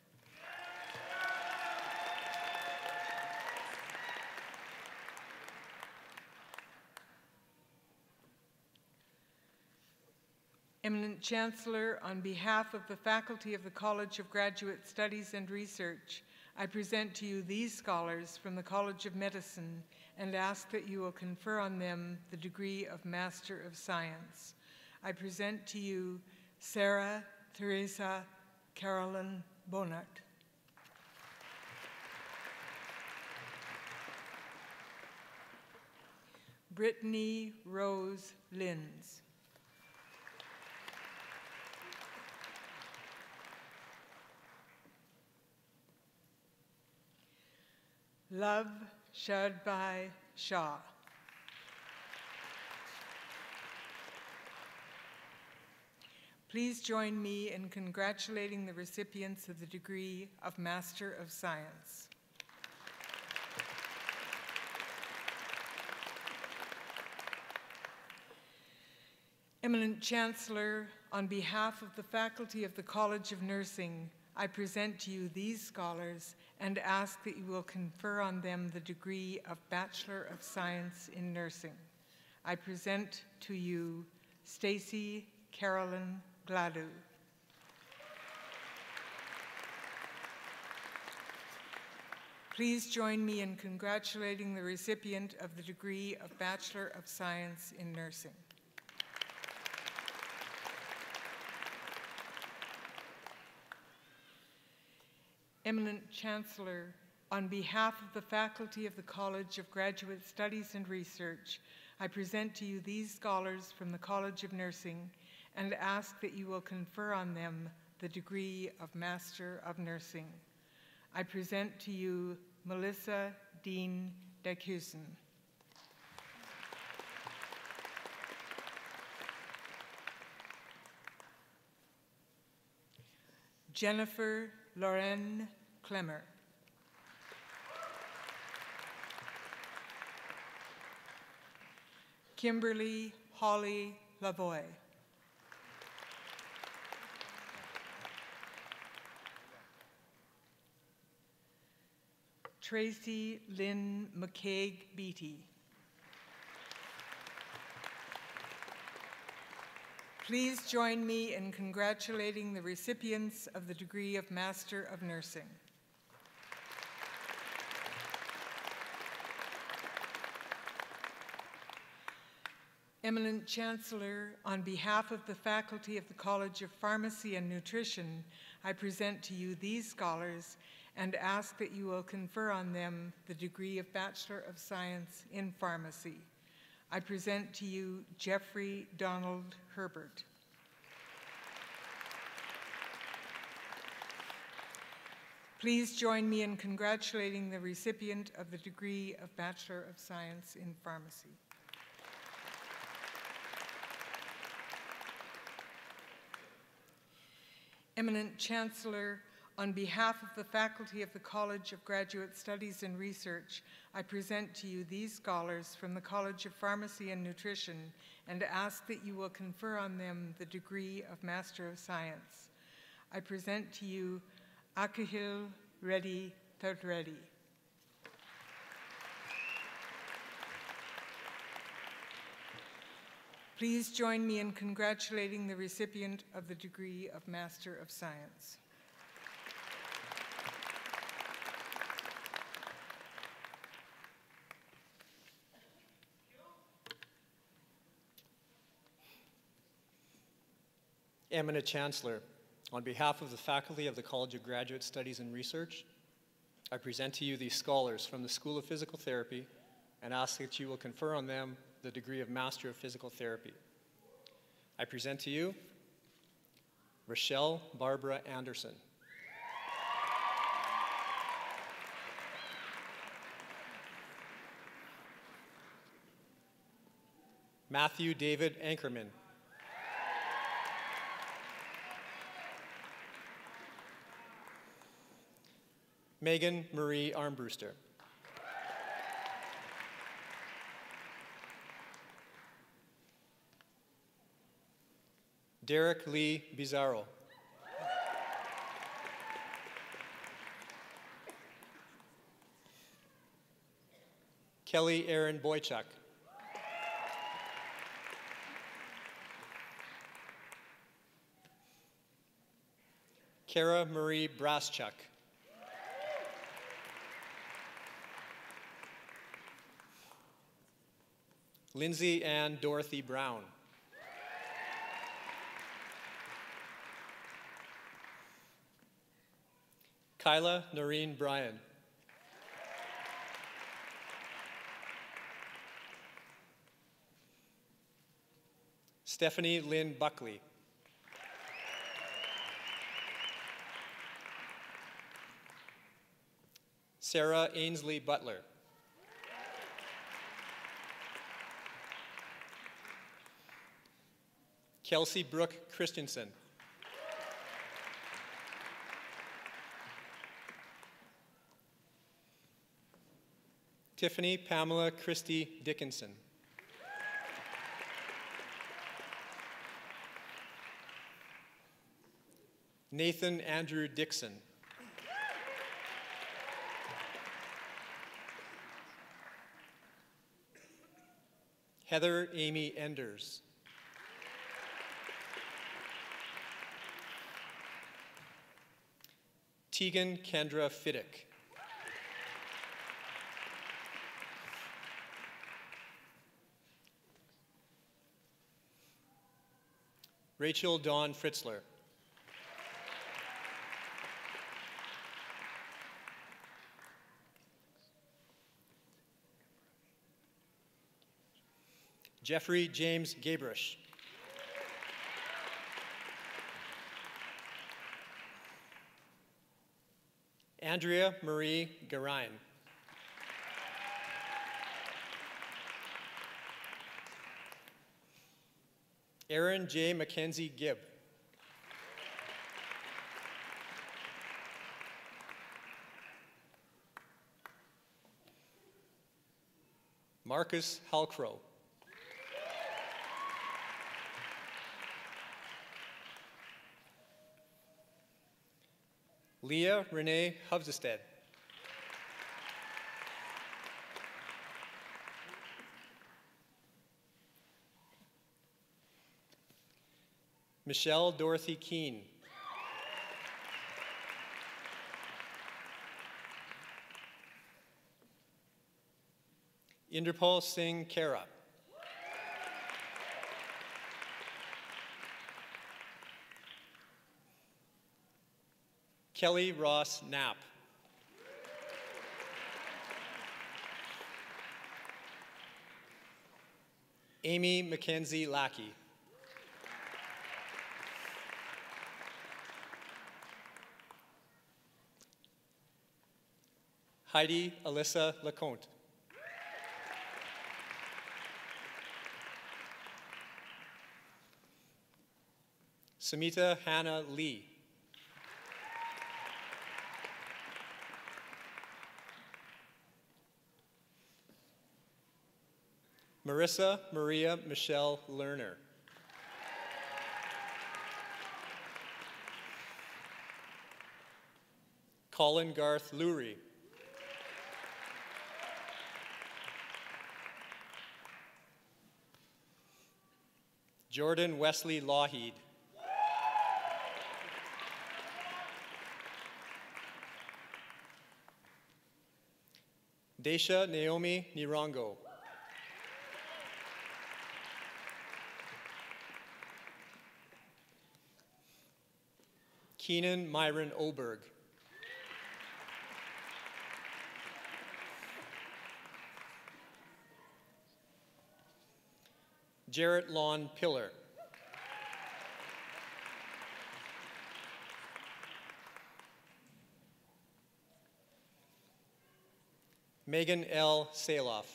Eminent Chancellor, on behalf of the faculty of the College of Graduate Studies and Research, I present to you these scholars from the College of Medicine and ask that you will confer on them the degree of Master of Science. I present to you Sarah Theresa Carolyn Bonat. Brittany Rose Linz. Love Shadbai Shah. Please join me in congratulating the recipients of the degree of Master of Science. Eminent Chancellor, on behalf of the faculty of the College of Nursing, I present to you these scholars and ask that you will confer on them the degree of Bachelor of Science in Nursing. I present to you Stacy Carolyn Gladu. Please join me in congratulating the recipient of the degree of Bachelor of Science in Nursing. Eminent Chancellor, on behalf of the faculty of the College of Graduate Studies and Research, I present to you these scholars from the College of Nursing and ask that you will confer on them the degree of Master of Nursing. I present to you Melissa Dean Dekhusen. Jennifer Lauren Clemmer. Kimberly Holly Lavoie. Tracy Lynn McCaig Beatty. Please join me in congratulating the recipients of the degree of Master of Nursing. Eminent Chancellor, on behalf of the faculty of the College of Pharmacy and Nutrition, I present to you these scholars and ask that you will confer on them the degree of Bachelor of Science in Pharmacy. I present to you Jeffrey Donald Herbert. Please join me in congratulating the recipient of the degree of Bachelor of Science in Pharmacy. Eminent Chancellor, on behalf of the faculty of the College of Graduate Studies and Research, I present to you these scholars from the College of Pharmacy and Nutrition and ask that you will confer on them the degree of Master of Science. I present to you Akahil Reddy Thadreddy. Please join me in congratulating the recipient of the degree of Master of Science. Eminent Chancellor, on behalf of the faculty of the College of Graduate Studies and Research, I present to you these scholars from the School of Physical Therapy and ask that you will confer on them the degree of Master of Physical Therapy. I present to you Rochelle Barbara Anderson. Matthew David Ankerman. Megan Marie Armbruster. Derek Lee Bizarro. Kelly Aaron Boychuk. Kara Marie Braschuk. Lindsay Ann Dorothy Brown. Kyla Noreen Bryan. Stephanie Lynn Buckley. Sarah Ainsley Butler. Kelsey Brooke Christensen. Tiffany Pamela Christie Dickinson. Nathan Andrew Dixon. Heather Amy Enders. Tegan Kendra Fiddick. Rachel Dawn Fritzler. Jeffrey James Gabrish. Andrea Marie Garine. Aaron J. Mackenzie Gibb. Marcus Halcrow. Leah Renee Hovsestead. Michelle Dorothy Keene. Inderpal Singh Kara. Kelly Ross Knapp. Amy Mackenzie Lackey. Heidi Alyssa Leconte. Samita Hannah Lee. Marissa Maria Michelle Lerner. Colin Garth Lurie. Jordan Wesley Lougheed. Desha Naomi Nirango. Keenan Myron Oberg. Jarrett Lon Pillar. Megan L. Saloff.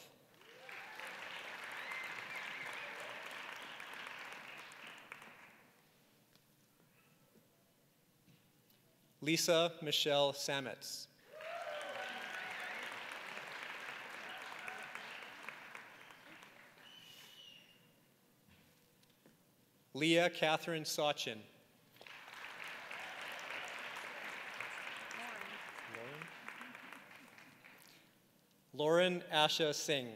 Lisa Michelle Sametz. Leah Catherine Sachin. Lauren Asha Singh.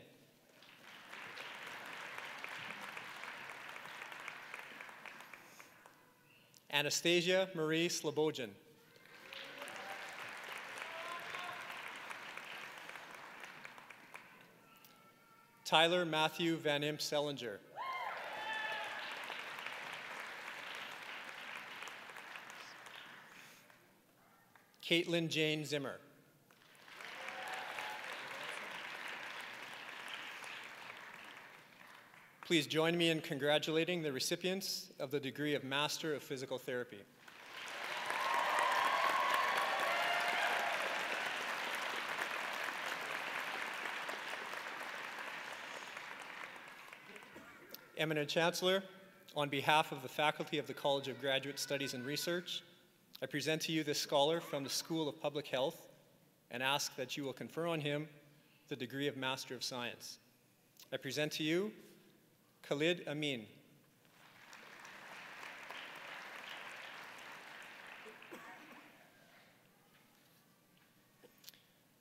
Anastasia Marie Slobodjan. Tyler Matthew Van Imp Sellinger. Caitlin Jane Zimmer. Please join me in congratulating the recipients of the degree of Master of Physical Therapy. Eminent Chancellor, on behalf of the faculty of the College of Graduate Studies and Research, I present to you this scholar from the School of Public Health and ask that you will confer on him the degree of Master of Science. I present to you Khalid Amin.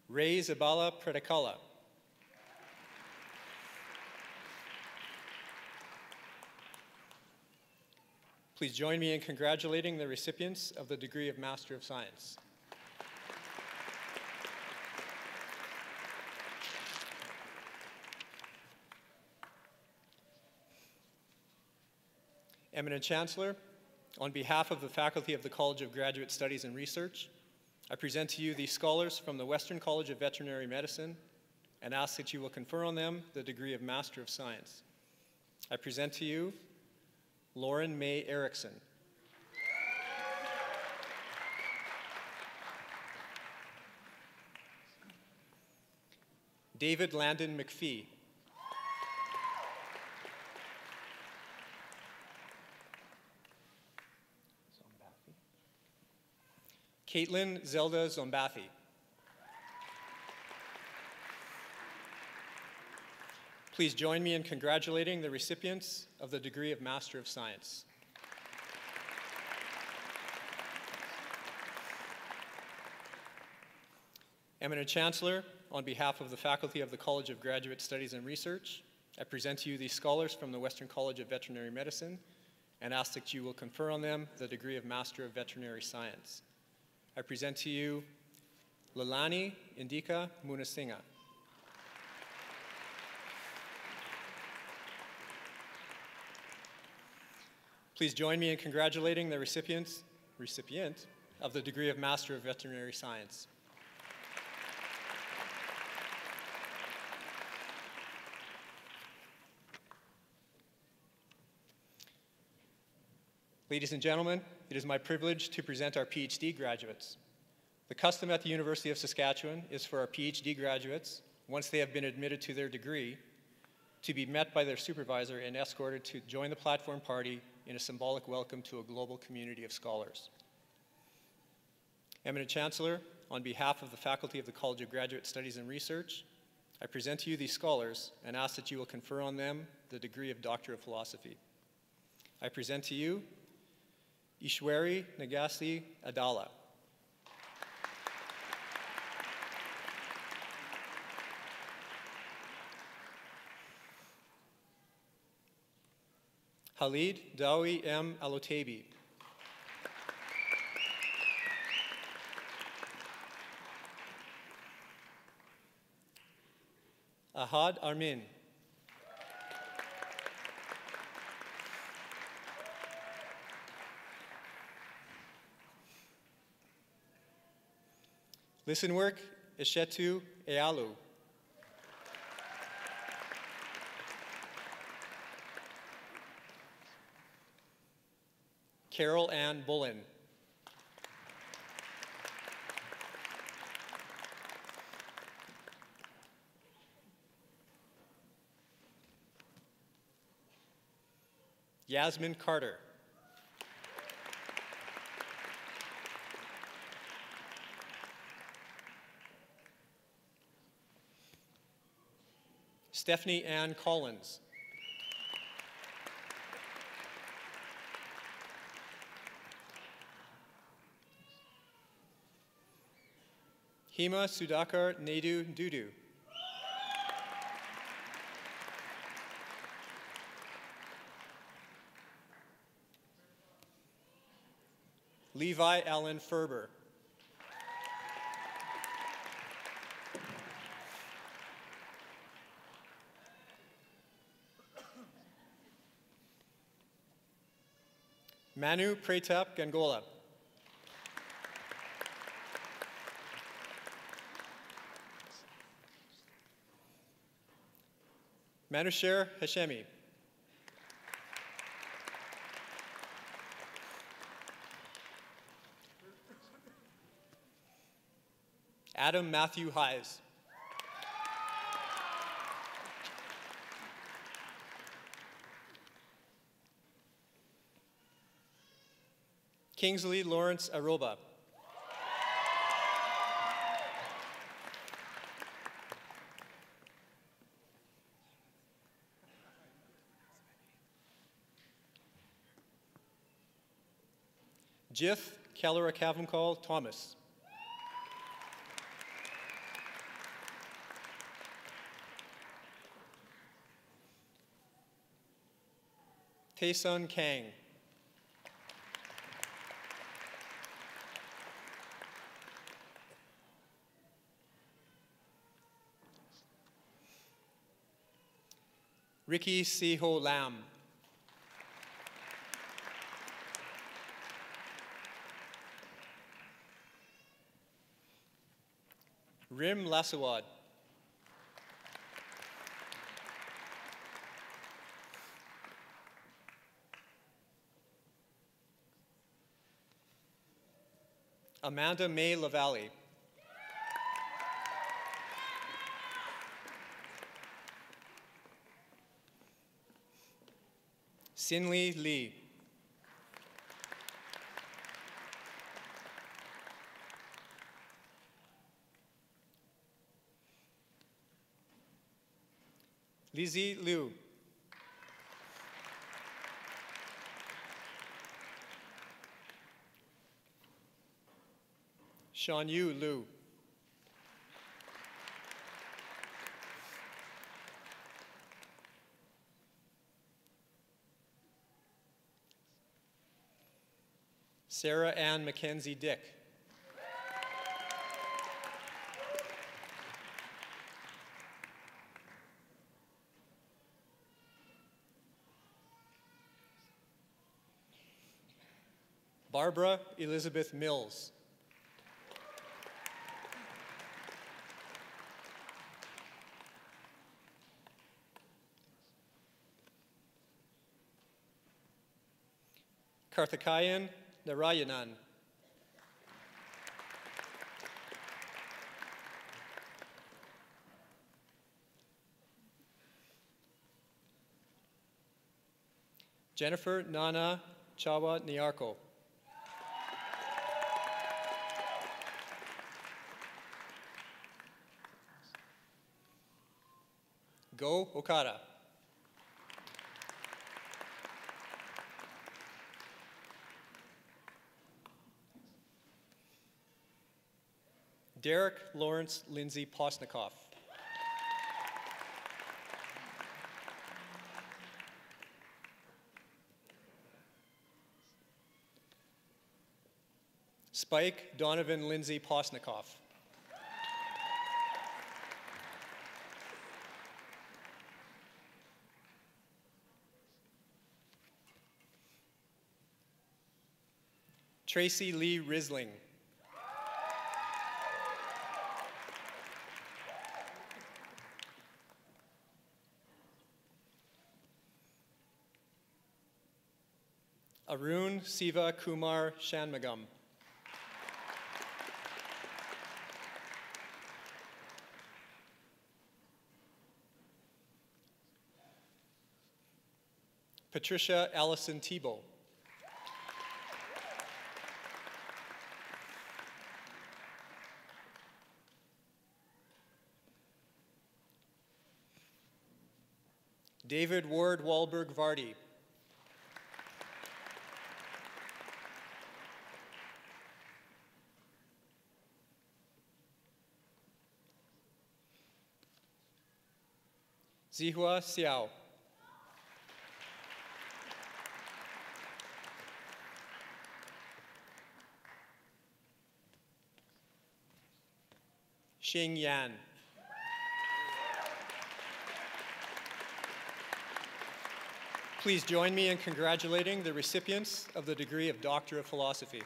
Ray Zabala Predakala. Please join me in congratulating the recipients of the degree of Master of Science. Eminent Chancellor, on behalf of the faculty of the College of Graduate Studies and Research, I present to you these scholars from the Western College of Veterinary Medicine and ask that you will confer on them the degree of Master of Science. I present to you Lauren May Erickson. David Landon McPhee. Caitlin Zelda Zombathi. Please join me in congratulating the recipients of the degree of Master of Science. Eminent Chancellor, on behalf of the faculty of the College of Graduate Studies and Research, I present to you these scholars from the Western College of Veterinary Medicine and ask that you will confer on them the degree of Master of Veterinary Science. I present to you Lalani Indika Munasinghe. Please join me in congratulating the recipient of the degree of Master of Veterinary Science. Ladies and gentlemen, it is my privilege to present our PhD graduates. The custom at the University of Saskatchewan is for our PhD graduates, once they have been admitted to their degree, to be met by their supervisor and escorted to join the platform party in a symbolic welcome to a global community of scholars. Eminent Chancellor, on behalf of the faculty of the College of Graduate Studies and Research, I present to you these scholars and ask that you will confer on them the degree of Doctor of Philosophy. I present to you Ishwari Nagasi Adala. Khalid Dawi M. Alotabi. Ahad Armin. Listen work, Eshetu Ealu. Carol Ann Bullen. Yasmin Carter. Stephanie Ann Collins. Hema Sudhakar Naidu Dudu. Levi Allen Ferber. Manu Pratap Gangola. Manusher Hashemi. Adam Matthew Hayes. Kingsley Lawrence Aroba. Jith Kallara Thomas. Taesun Kang. Ricky Siho Lam. Rim Lasawad. Amanda May Lavalle. Sinli Lee. Lizzie Liu. Sean Yu Liu. Sarah Ann Mackenzie Dick. Barbara Elizabeth Mills. Karthikayan Narayanan. Jennifer Nana Chawa Niarko. Go Okada. Derek Lawrence Lindsay Posnikoff. Spike Donovan Lindsay Posnikoff. Tracy Lee Risling. Arun Siva Kumar Shanmugam. Patricia Allison Tebow. David Ward Wahlberg Vardy. Zihua Xiao. Xing Yan. Please join me in congratulating the recipients of the degree of Doctor of Philosophy.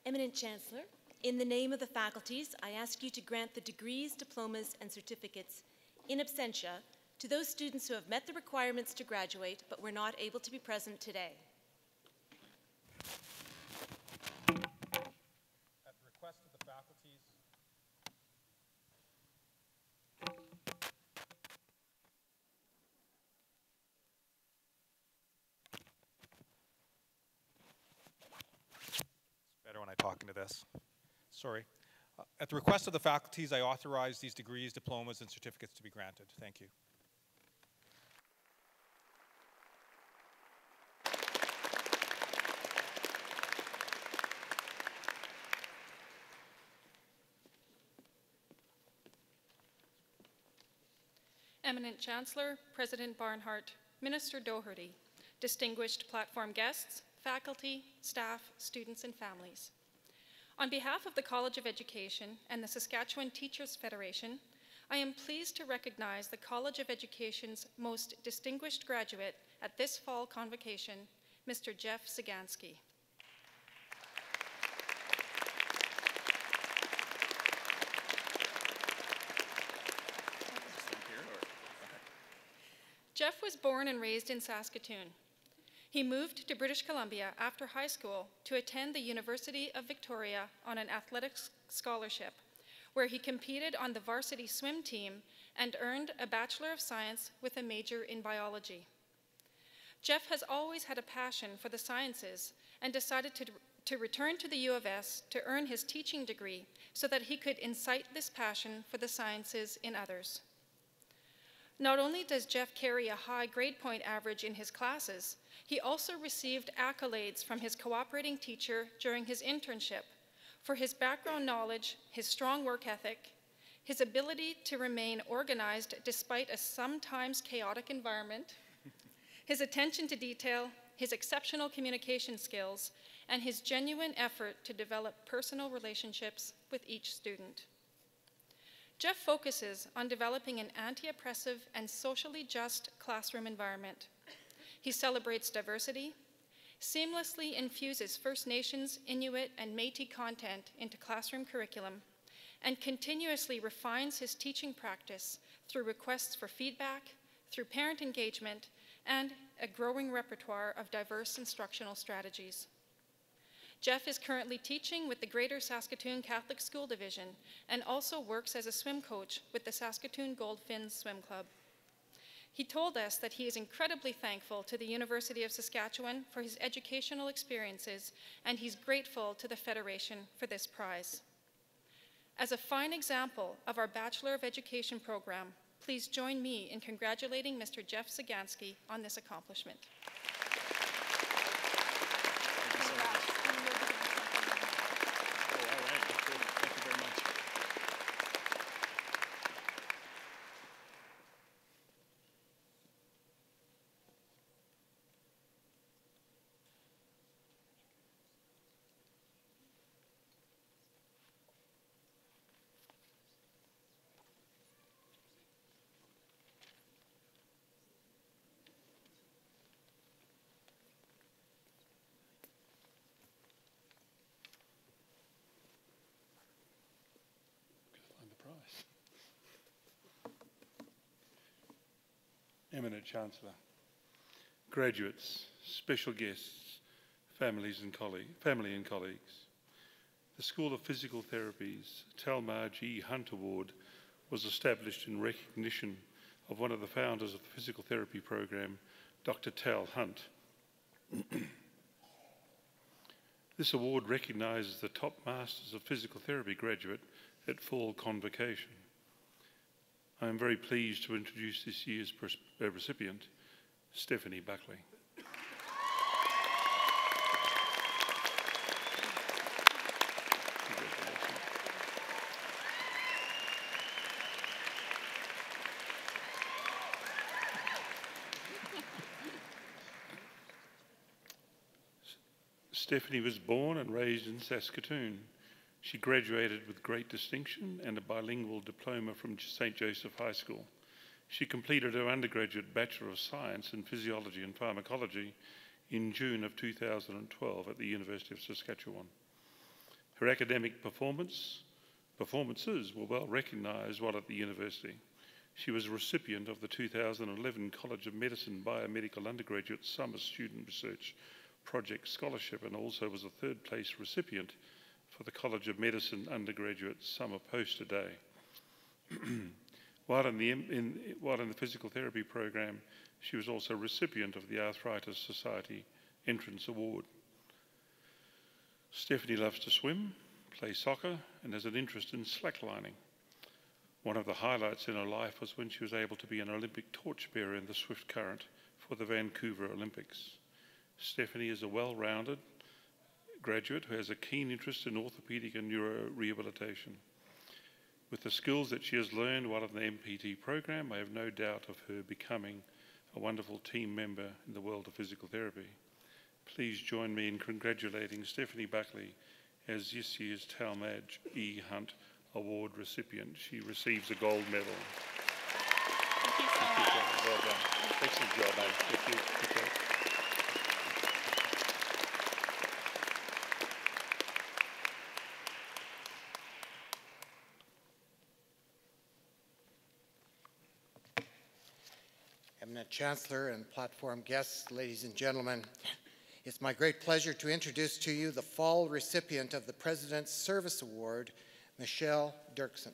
Eminent Chancellor, in the name of the faculties, I ask you to grant the degrees, diplomas, and certificates in absentia to those students who have met the requirements to graduate but were not able to be present today. At the request of the faculties, better when I talk into this. Sorry. At the request of the faculties, I authorize these degrees, diplomas, and certificates to be granted. Thank you. Eminent Chancellor, President Barnhart, Minister Doherty, distinguished platform guests, faculty, staff, students, and families. On behalf of the College of Education and the Saskatchewan Teachers Federation, I am pleased to recognize the College of Education's most distinguished graduate at this fall convocation, Mr. Jeff Sagansky. Jeff was born and raised in Saskatoon. He moved to British Columbia after high school to attend the University of Victoria on an athletics scholarship, where he competed on the varsity swim team and earned a Bachelor of Science with a major in biology. Jeff has always had a passion for the sciences and decided to return to the U of S to earn his teaching degree so that he could incite this passion for the sciences in others. Not only does Jeff carry a high grade point average in his classes, he also received accolades from his cooperating teacher during his internship for his background knowledge, his strong work ethic, his ability to remain organized despite a sometimes chaotic environment, his attention to detail, his exceptional communication skills, and his genuine effort to develop personal relationships with each student. Jeff focuses on developing an anti-oppressive and socially just classroom environment. He celebrates diversity, seamlessly infuses First Nations, Inuit, and Métis content into classroom curriculum, and continuously refines his teaching practice through requests for feedback, through parent engagement, and a growing repertoire of diverse instructional strategies. Jeff is currently teaching with the Greater Saskatoon Catholic School Division and also works as a swim coach with the Saskatoon Goldfins Swim Club. He told us that he is incredibly thankful to the University of Saskatchewan for his educational experiences, and he's grateful to the Federation for this prize. As a fine example of our Bachelor of Education program, please join me in congratulating Mr. Jeff Sagansky on this accomplishment. Eminent Chancellor, graduates, special guests, family and colleagues, the School of Physical Therapy's Talmar G. Hunt Award was established in recognition of one of the founders of the physical therapy program, Dr. Tal Hunt. This award recognises the top Masters of Physical Therapy graduate at fall convocation. I am very pleased to introduce this year's recipient, Stephanie Buckley. Congratulations. Stephanie was born and raised in Saskatoon. She graduated with great distinction and a bilingual diploma from St. Joseph High School. She completed her undergraduate Bachelor of Science in Physiology and Pharmacology in June of 2012 at the University of Saskatchewan. Her academic performances were well recognised while at the university. She was a recipient of the 2011 College of Medicine Biomedical Undergraduate Summer Student Research Project Scholarship, and also was a third-place recipient for the College of Medicine Undergraduate Summer Poster Day. While in the physical therapy program, she was also a recipient of the Arthritis Society Entrance Award. Stephanie loves to swim, play soccer, and has an interest in slacklining. One of the highlights in her life was when she was able to be an Olympic torchbearer in the swift current for the Vancouver Olympics. Stephanie is a well-rounded graduate who has a keen interest in orthopedic and neuro rehabilitation. With the skills that she has learned while in the MPT program, I have no doubt of her becoming a wonderful team member in the world of physical therapy. Please join me in congratulating Stephanie Buckley as this year's Talmadge E. Hunt Award recipient. She receives a gold medal. Thank you so much. Well done. Excellent job, mate. Thank you. Good job. Eminent Chancellor and platform guests, ladies and gentlemen, it's my great pleasure to introduce to you the fall recipient of the President's Service Award, Michelle Dirksen.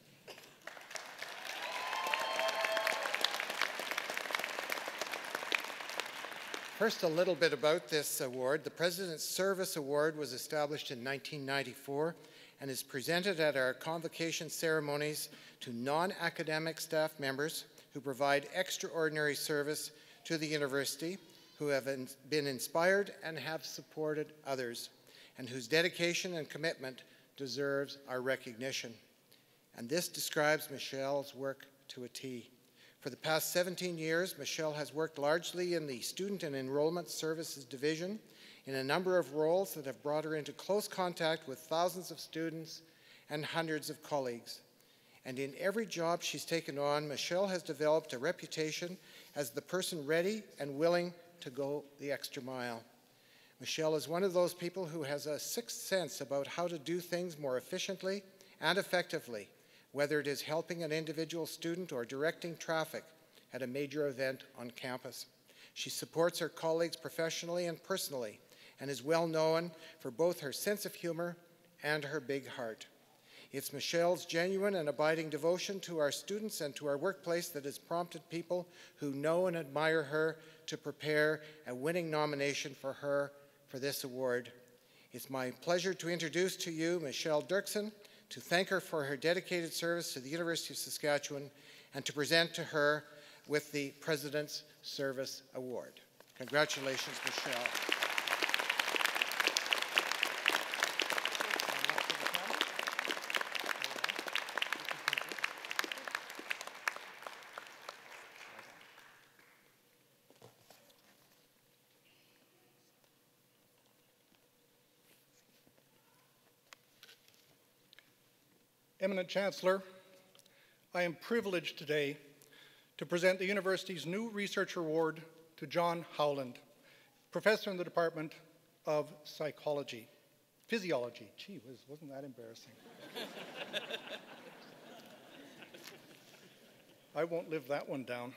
First, a little bit about this award. The President's Service Award was established in 1994 and is presented at our convocation ceremonies to non-academic staff members who provide extraordinary service to the university, who have been inspired and have supported others, and whose dedication and commitment deserves our recognition. And this describes Michelle's work to a T. For the past 17 years, Michelle has worked largely in the Student and Enrollment Services Division in a number of roles that have brought her into close contact with thousands of students and hundreds of colleagues. And in every job she's taken on, Michelle has developed a reputation as the person ready and willing to go the extra mile. Michelle is one of those people who has a sixth sense about how to do things more efficiently and effectively, whether it is helping an individual student or directing traffic at a major event on campus. She supports her colleagues professionally and personally, and is well known for both her sense of humor and her big heart. It's Michelle's genuine and abiding devotion to our students and to our workplace that has prompted people who know and admire her to prepare a winning nomination for her for this award. It's my pleasure to introduce to you Michelle Dirksen, to thank her for her dedicated service to the University of Saskatchewan, and to present to her with the President's Service Award. Congratulations, Michelle. Eminent Chancellor, I am privileged today to present the university's new research award to John Howland, professor in the Department of Physiology. Gee whiz, wasn't that embarrassing? I won't live that one down.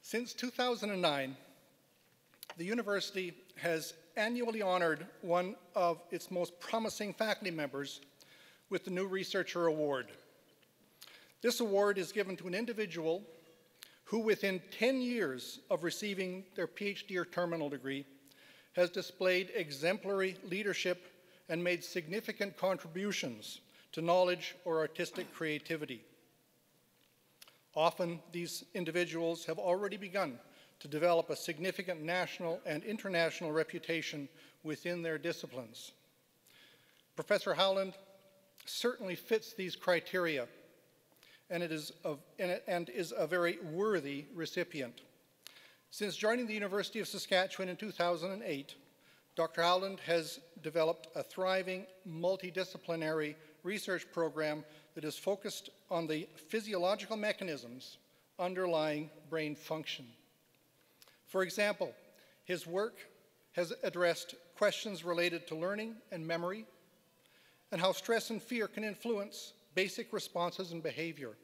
Since 2009, the university has annually honored one of its most promising faculty members with the new Researcher Award. This award is given to an individual who, within 10 years of receiving their PhD or terminal degree, has displayed exemplary leadership and made significant contributions to knowledge or artistic creativity. Often, these individuals have already begun to develop a significant national and international reputation within their disciplines. Professor Howland certainly fits these criteria and is a very worthy recipient. Since joining the University of Saskatchewan in 2008, Dr. Howland has developed a thriving multidisciplinary research program that is focused on the physiological mechanisms underlying brain function. For example, his work has addressed questions related to learning and memory, and how stress and fear can influence basic responses and behavior.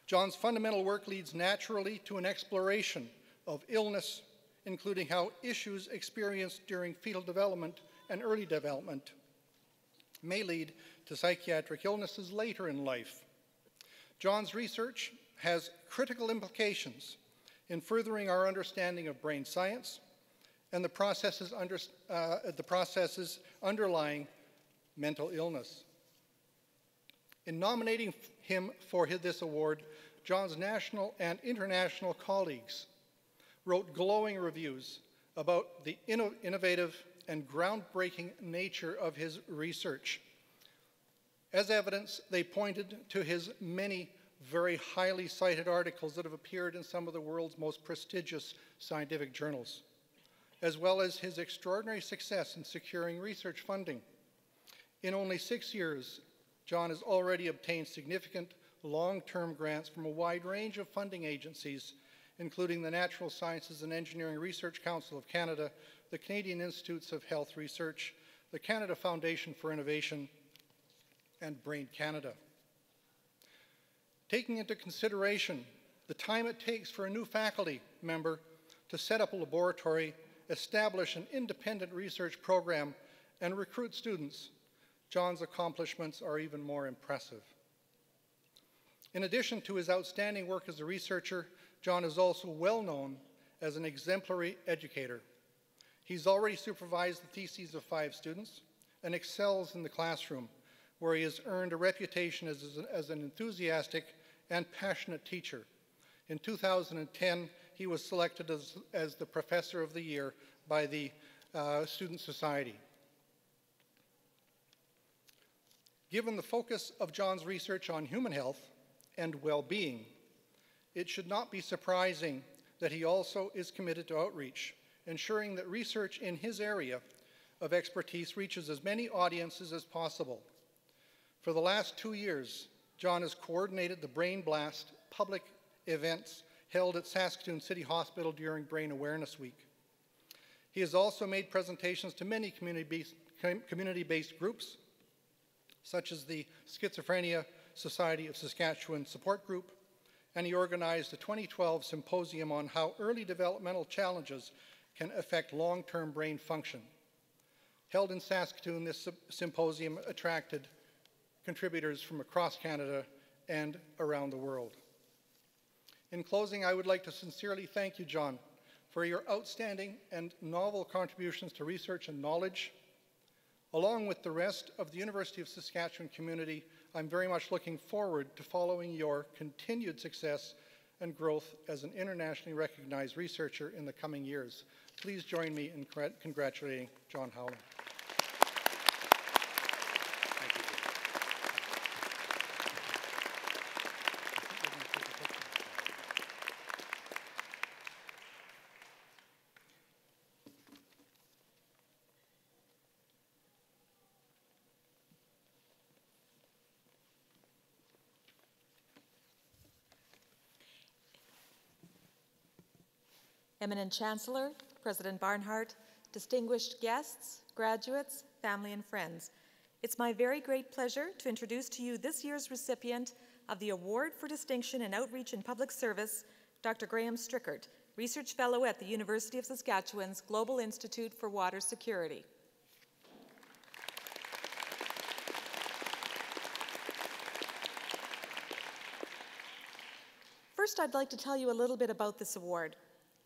John's fundamental work leads naturally to an exploration of illness, including how issues experienced during fetal development and early development may lead to psychiatric illnesses later in life. John's research has critical implications in furthering our understanding of brain science and the processes underlying mental illness. In nominating him for this award, John's national and international colleagues wrote glowing reviews about the innovative and groundbreaking nature of his research. As evidence, they pointed to his many very highly cited articles that have appeared in some of the world's most prestigious scientific journals, as well as his extraordinary success in securing research funding. In only 6 years, John has already obtained significant long-term grants from a wide range of funding agencies, including the Natural Sciences and Engineering Research Council of Canada, the Canadian Institutes of Health Research, the Canada Foundation for Innovation, and Brain Canada. Taking into consideration the time it takes for a new faculty member to set up a laboratory, establish an independent research program, and recruit students, John's accomplishments are even more impressive. In addition to his outstanding work as a researcher, John is also well known as an exemplary educator. He's already supervised the theses of 5 students and excels in the classroom, where he has earned a reputation as an enthusiastic and passionate teacher. In 2010, he was selected as the Professor of the Year by the Student Society. Given the focus of John's research on human health and well-being, it should not be surprising that he also is committed to outreach, ensuring that research in his area of expertise reaches as many audiences as possible. For the last 2 years, John has coordinated the Brain Blast public events held at Saskatoon City Hospital during Brain Awareness Week. He has also made presentations to many community-based groups, such as the Schizophrenia Society of Saskatchewan Support Group, and he organized a 2012 symposium on how early developmental challenges can affect long-term brain function. Held in Saskatoon, this symposium attracted contributors from across Canada and around the world. In closing, I would like to sincerely thank you, John, for your outstanding and novel contributions to research and knowledge. Along with the rest of the University of Saskatchewan community, I'm very much looking forward to following your continued success and growth as an internationally recognized researcher in the coming years. Please join me in congratulating John Howland. Eminent Chancellor, President Barnhart, distinguished guests, graduates, family, and friends, it's my very great pleasure to introduce to you this year's recipient of the Award for Distinction in Outreach and Public Service, Dr. Graham Strickert, Research Fellow at the University of Saskatchewan's Global Institute for Water Security. First, I'd like to tell you a little bit about this award.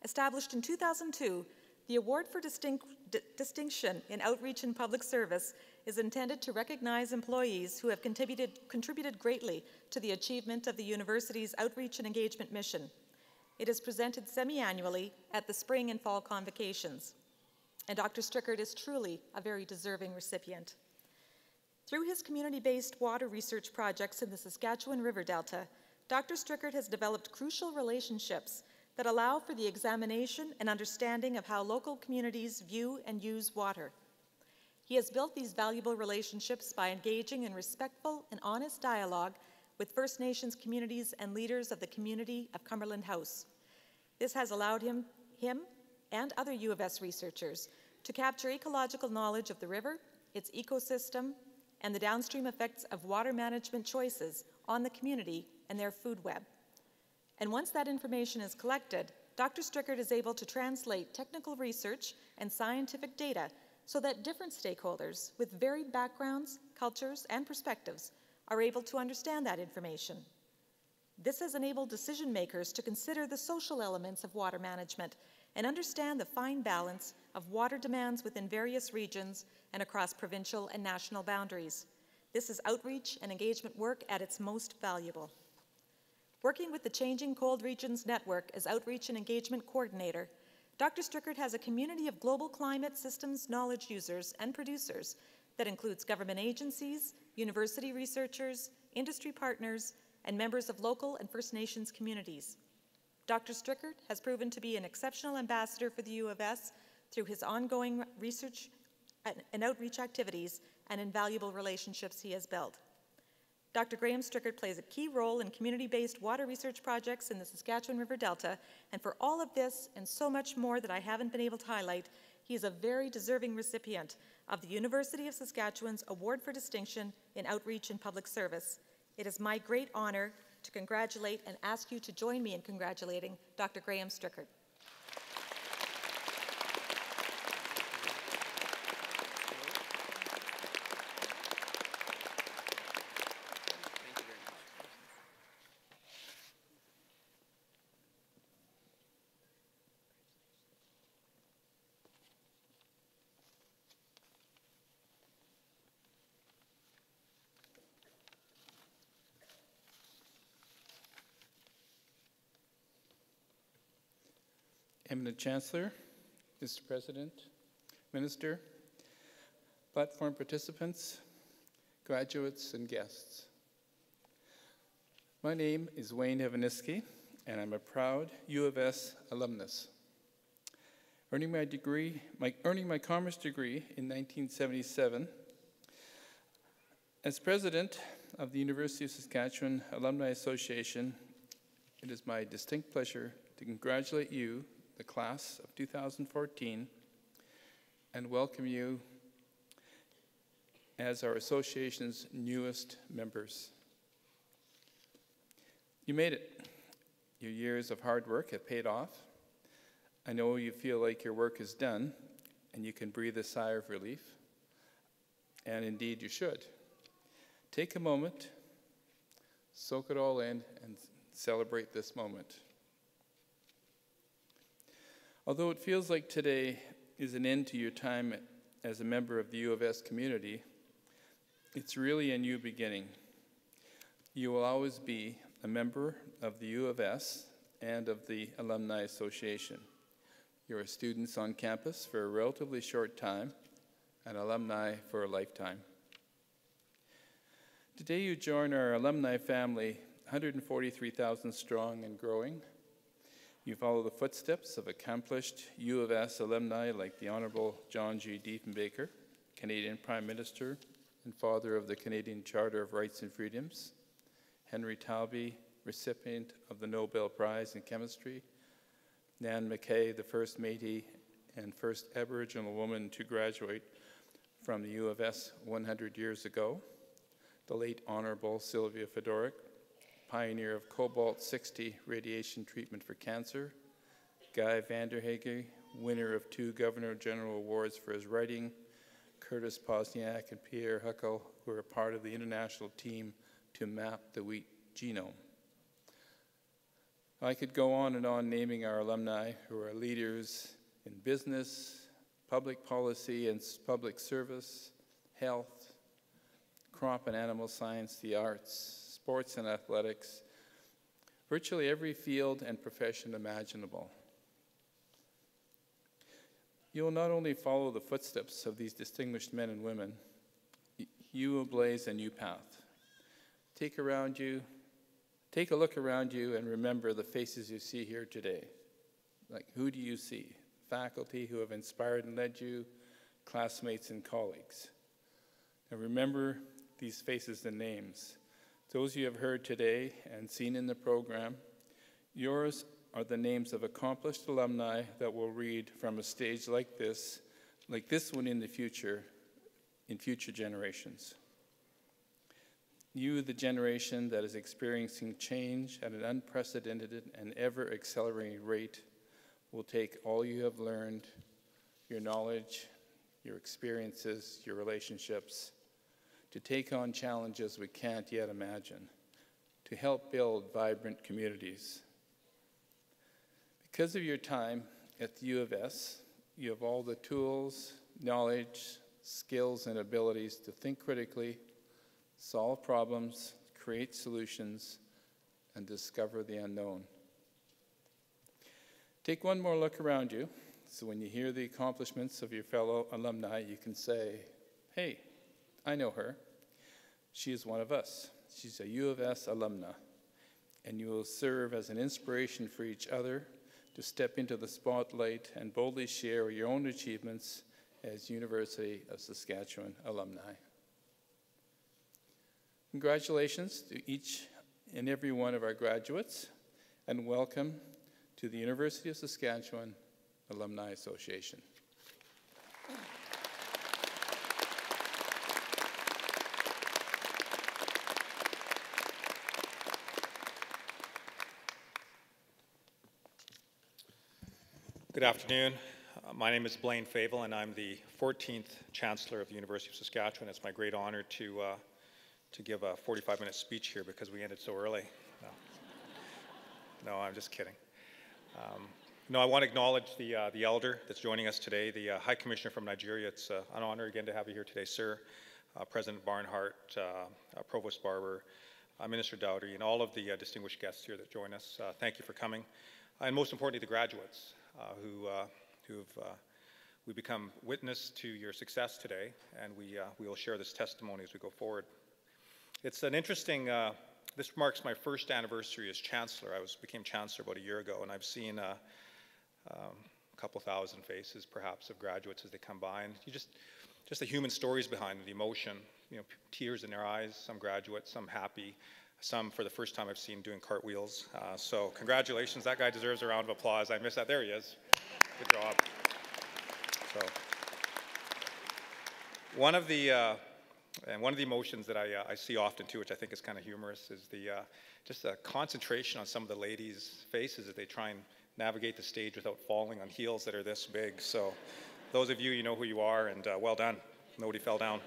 Established in 2002, the Award for Distinction in Outreach and Public Service is intended to recognize employees who have contributed greatly to the achievement of the university's outreach and engagement mission. It is presented semi-annually at the spring and fall convocations, and Dr. Strickert is truly a very deserving recipient. Through his community-based water research projects in the Saskatchewan River Delta, Dr. Strickert has developed crucial relationships that allow for the examination and understanding of how local communities view and use water. He has built these valuable relationships by engaging in respectful and honest dialogue with First Nations communities and leaders of the community of Cumberland House. This has allowed him and other U of S researchers to capture ecological knowledge of the river, its ecosystem, and the downstream effects of water management choices on the community and their food web. And once that information is collected, Dr. Strickert is able to translate technical research and scientific data so that different stakeholders with varied backgrounds, cultures, and perspectives are able to understand that information. This has enabled decision makers to consider the social elements of water management and understand the fine balance of water demands within various regions and across provincial and national boundaries. This is outreach and engagement work at its most valuable. Working with the Changing Cold Regions Network as Outreach and Engagement Coordinator, Dr. Strickert has a community of global climate systems knowledge users and producers that includes government agencies, university researchers, industry partners, and members of local and First Nations communities. Dr. Strickert has proven to be an exceptional ambassador for the U of S through his ongoing research and outreach activities and invaluable relationships he has built. Dr. Graham Strickert plays a key role in community-based water research projects in the Saskatchewan River Delta, and for all of this and so much more that I haven't been able to highlight, he is a very deserving recipient of the University of Saskatchewan's Award for Distinction in Outreach and Public Service. It is my great honor to congratulate and ask you to join me in congratulating Dr. Graham Strickert. Eminent Chancellor, Mr. President, Minister, platform participants, graduates, and guests. My name is Wayne Evaniski, and I'm a proud U of S alumnus. Earning my commerce degree in 1977, as president of the University of Saskatchewan Alumni Association, it is my distinct pleasure to congratulate you, the class of 2014, and welcome you as our association's newest members. You made it. Your years of hard work have paid off. I know you feel like your work is done and you can breathe a sigh of relief, and indeed you should. Take a moment, soak it all in, and celebrate this moment. Although it feels like today is an end to your time as a member of the U of S community, it's really a new beginning. You will always be a member of the U of S and of the Alumni Association. You are students on campus for a relatively short time and alumni for a lifetime. Today you join our alumni family, 143,000 strong and growing. You follow the footsteps of accomplished U of S alumni like the Honorable John G. Diefenbaker, Canadian Prime Minister and father of the Canadian Charter of Rights and Freedoms, Henry Talby, recipient of the Nobel Prize in Chemistry, Nan McKay, the first Métis and first Aboriginal woman to graduate from the U of S 100 years ago, the late Honorable Sylvia Fedoric, pioneer of cobalt-60 radiation treatment for cancer, Guy Vanderhage, winner of 2 Governor General Awards for his writing, Curtis Posniak and Pierre Huckel, who are part of the international team to map the wheat genome. I could go on and on naming our alumni who are leaders in business, public policy and public service, health, crop and animal science, the arts, sports and athletics, virtually every field and profession imaginable. You will not only follow the footsteps of these distinguished men and women, you will blaze a new path. Take a look around you and remember the faces you see here today. Like, who do you see? Faculty who have inspired and led you, classmates and colleagues. Now remember these faces and names. Those you have heard today and seen in the program, yours are the names of accomplished alumni that will read from a stage like this one in future generations. You, the generation that is experiencing change at an unprecedented and ever-accelerating rate, will take all you have learned, your knowledge, your experiences, your relationships, to take on challenges we can't yet imagine, to help build vibrant communities. Because of your time at the U of S, you have all the tools, knowledge, skills, and abilities to think critically, solve problems, create solutions, and discover the unknown. Take one more look around you, so when you hear the accomplishments of your fellow alumni, you can say, hey, I know her. She is one of us. She's a U of S alumna, and you will serve as an inspiration for each other to step into the spotlight and boldly share your own achievements as University of Saskatchewan alumni. Congratulations to each and every one of our graduates, and welcome to the University of Saskatchewan Alumni Association. Good afternoon. My name is Blaine Favel, and I'm the 14th Chancellor of the University of Saskatchewan. It's my great honor to give a 45-minute speech here because we ended so early. No, I'm just kidding. I want to acknowledge the elder that's joining us today, the High Commissioner from Nigeria. It's an honor again to have you here today, sir. President Barnhart, Provost Barber, Minister Dowdy, and all of the distinguished guests here that join us. Thank you for coming. And most importantly, the graduates we become witness to your success today, and we will share this testimony as we go forward. It's an interesting, this marks my first anniversary as Chancellor. I became Chancellor about a year ago, and I've seen a couple thousand faces, perhaps, of graduates as they come by, and just the human stories behind the emotion, tears in their eyes, some graduates, some happy, some for the first time I've seen doing cartwheels. So congratulations, that guy deserves a round of applause. I missed that, there he is. Good job. So one of the emotions that I see often too, which I think is kind of humorous, is just the concentration on some of the ladies' faces as they try and navigate the stage without falling on heels that are this big. So those of you, you know who you are, and well done. Nobody fell down.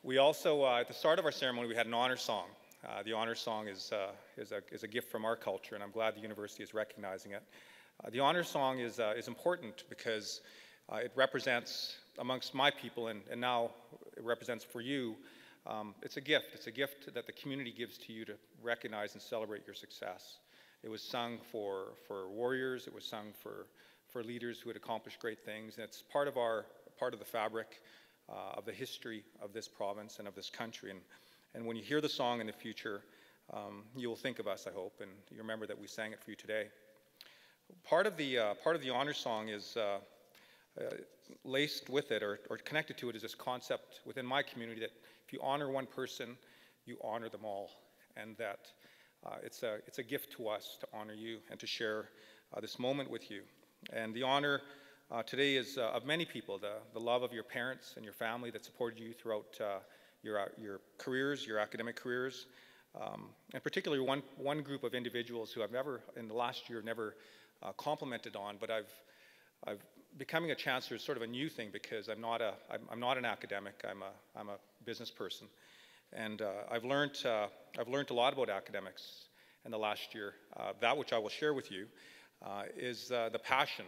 We also, at the start of our ceremony, we had an honor song. The honor song is a gift from our culture, and I'm glad the university is recognizing it. The honor song is important because it represents, amongst my people, and now it represents for you, it's a gift. It's a gift that the community gives to you to recognize and celebrate your success. It was sung for warriors. It was sung for leaders who had accomplished great things. And it's part of the fabric of the history of this province and of this country. And when you hear the song in the future, you will think of us, I hope, and you remember that we sang it for you today. Part of the honor song is laced with it or connected to it is this concept within my community that if you honor one person, you honor them all, and that it's a gift to us to honor you and to share this moment with you. And the honor today is of many people, the love of your parents and your family that supported you throughout your careers, your academic careers, and particularly one group of individuals who I've never, in the last year, complimented on, but I've becoming a chancellor is sort of a new thing because I'm not an academic. I'm a business person, and I've learned a lot about academics in the last year. That which I will share with you is the passion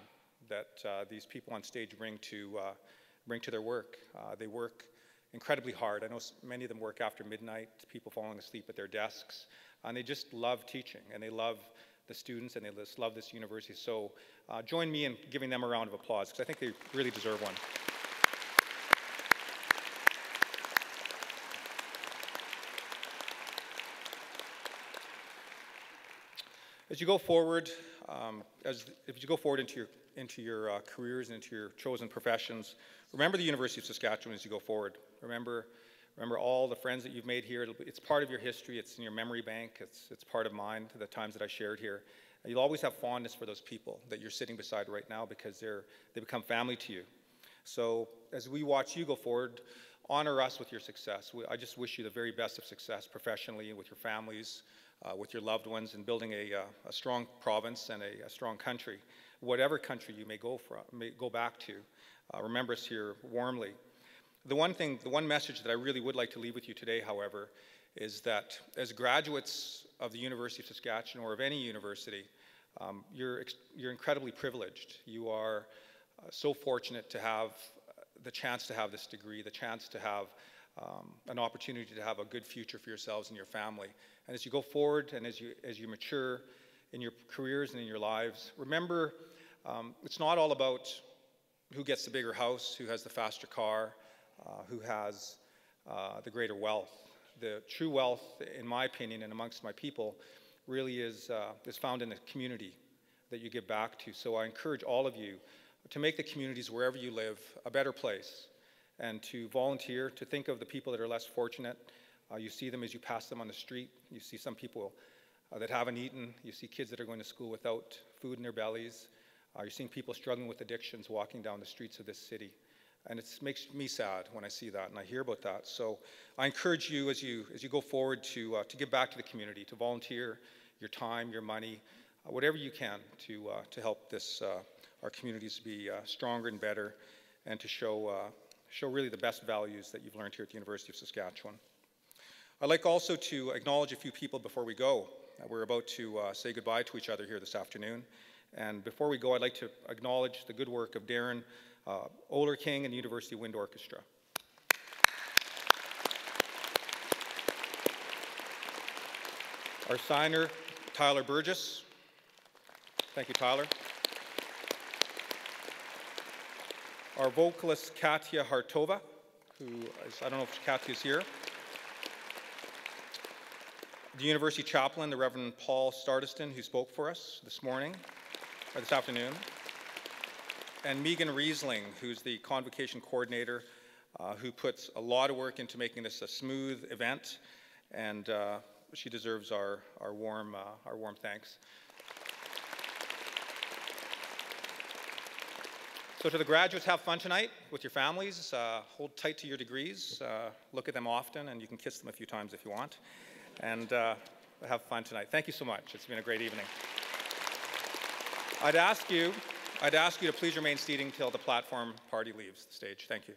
that these people on stage bring to their work. They work incredibly hard. I know many of them work after midnight, people falling asleep at their desks, and they just love teaching, and they love the students, and they just love this university. So join me in giving them a round of applause, because I think they really deserve one. As you go forward, if you go forward into your careers and into your chosen professions, remember the University of Saskatchewan as you go forward. Remember all the friends that you've made here. It's part of your history. It's in your memory bank. It's part of mine, the times that I shared here. And you'll always have fondness for those people that you're sitting beside right now because they become family to you. So as we watch you go forward, honor us with your success. I just wish you the very best of success professionally, with your families, with your loved ones, and building a strong province and a strong country. Whatever country you may go back to, remember us here warmly. The one message that I really would like to leave with you today, however, is that as graduates of the University of Saskatchewan or of any university, you're incredibly privileged. You are so fortunate to have the chance to have this degree, the chance to have an opportunity to have a good future for yourselves and your family. And as you go forward and as you mature in your careers and in your lives, remember it's not all about who gets the bigger house, who has the faster car, who has the greater wealth. The true wealth, in my opinion, and amongst my people, really is found in the community that you give back to. So I encourage all of you to make the communities wherever you live a better place, and to volunteer, to think of the people that are less fortunate. You see them as you pass them on the street. You see some people that haven't eaten. You see kids that are going to school without food in their bellies. You're seeing people struggling with addictions walking down the streets of this city. And it makes me sad when I see that and I hear about that. So I encourage you as you go forward to give back to the community, to volunteer your time, your money, whatever you can to help our communities be stronger and better, and to show really the best values that you've learned here at the University of Saskatchewan. I'd like also to acknowledge a few people before we go. We're about to say goodbye to each other here this afternoon. And before we go, I'd like to acknowledge the good work of Darren Oler-King and the University Wind Orchestra. Our signer, Tyler Burgess. Thank you, Tyler. Our vocalist, Katya Hartova, who is, I don't know if Katya is here. The University Chaplain, the Reverend Paul Stardiston, who spoke for us this afternoon. And Megan Riesling, who's the Convocation Coordinator, who puts a lot of work into making this a smooth event, and she deserves our warm thanks. So to the graduates, have fun tonight with your families. Hold tight to your degrees. Look at them often, and you can kiss them a few times if you want. And have fun tonight. Thank you so much. It's been a great evening. I'd ask you to please remain seating till the platform party leaves the stage. Thank you.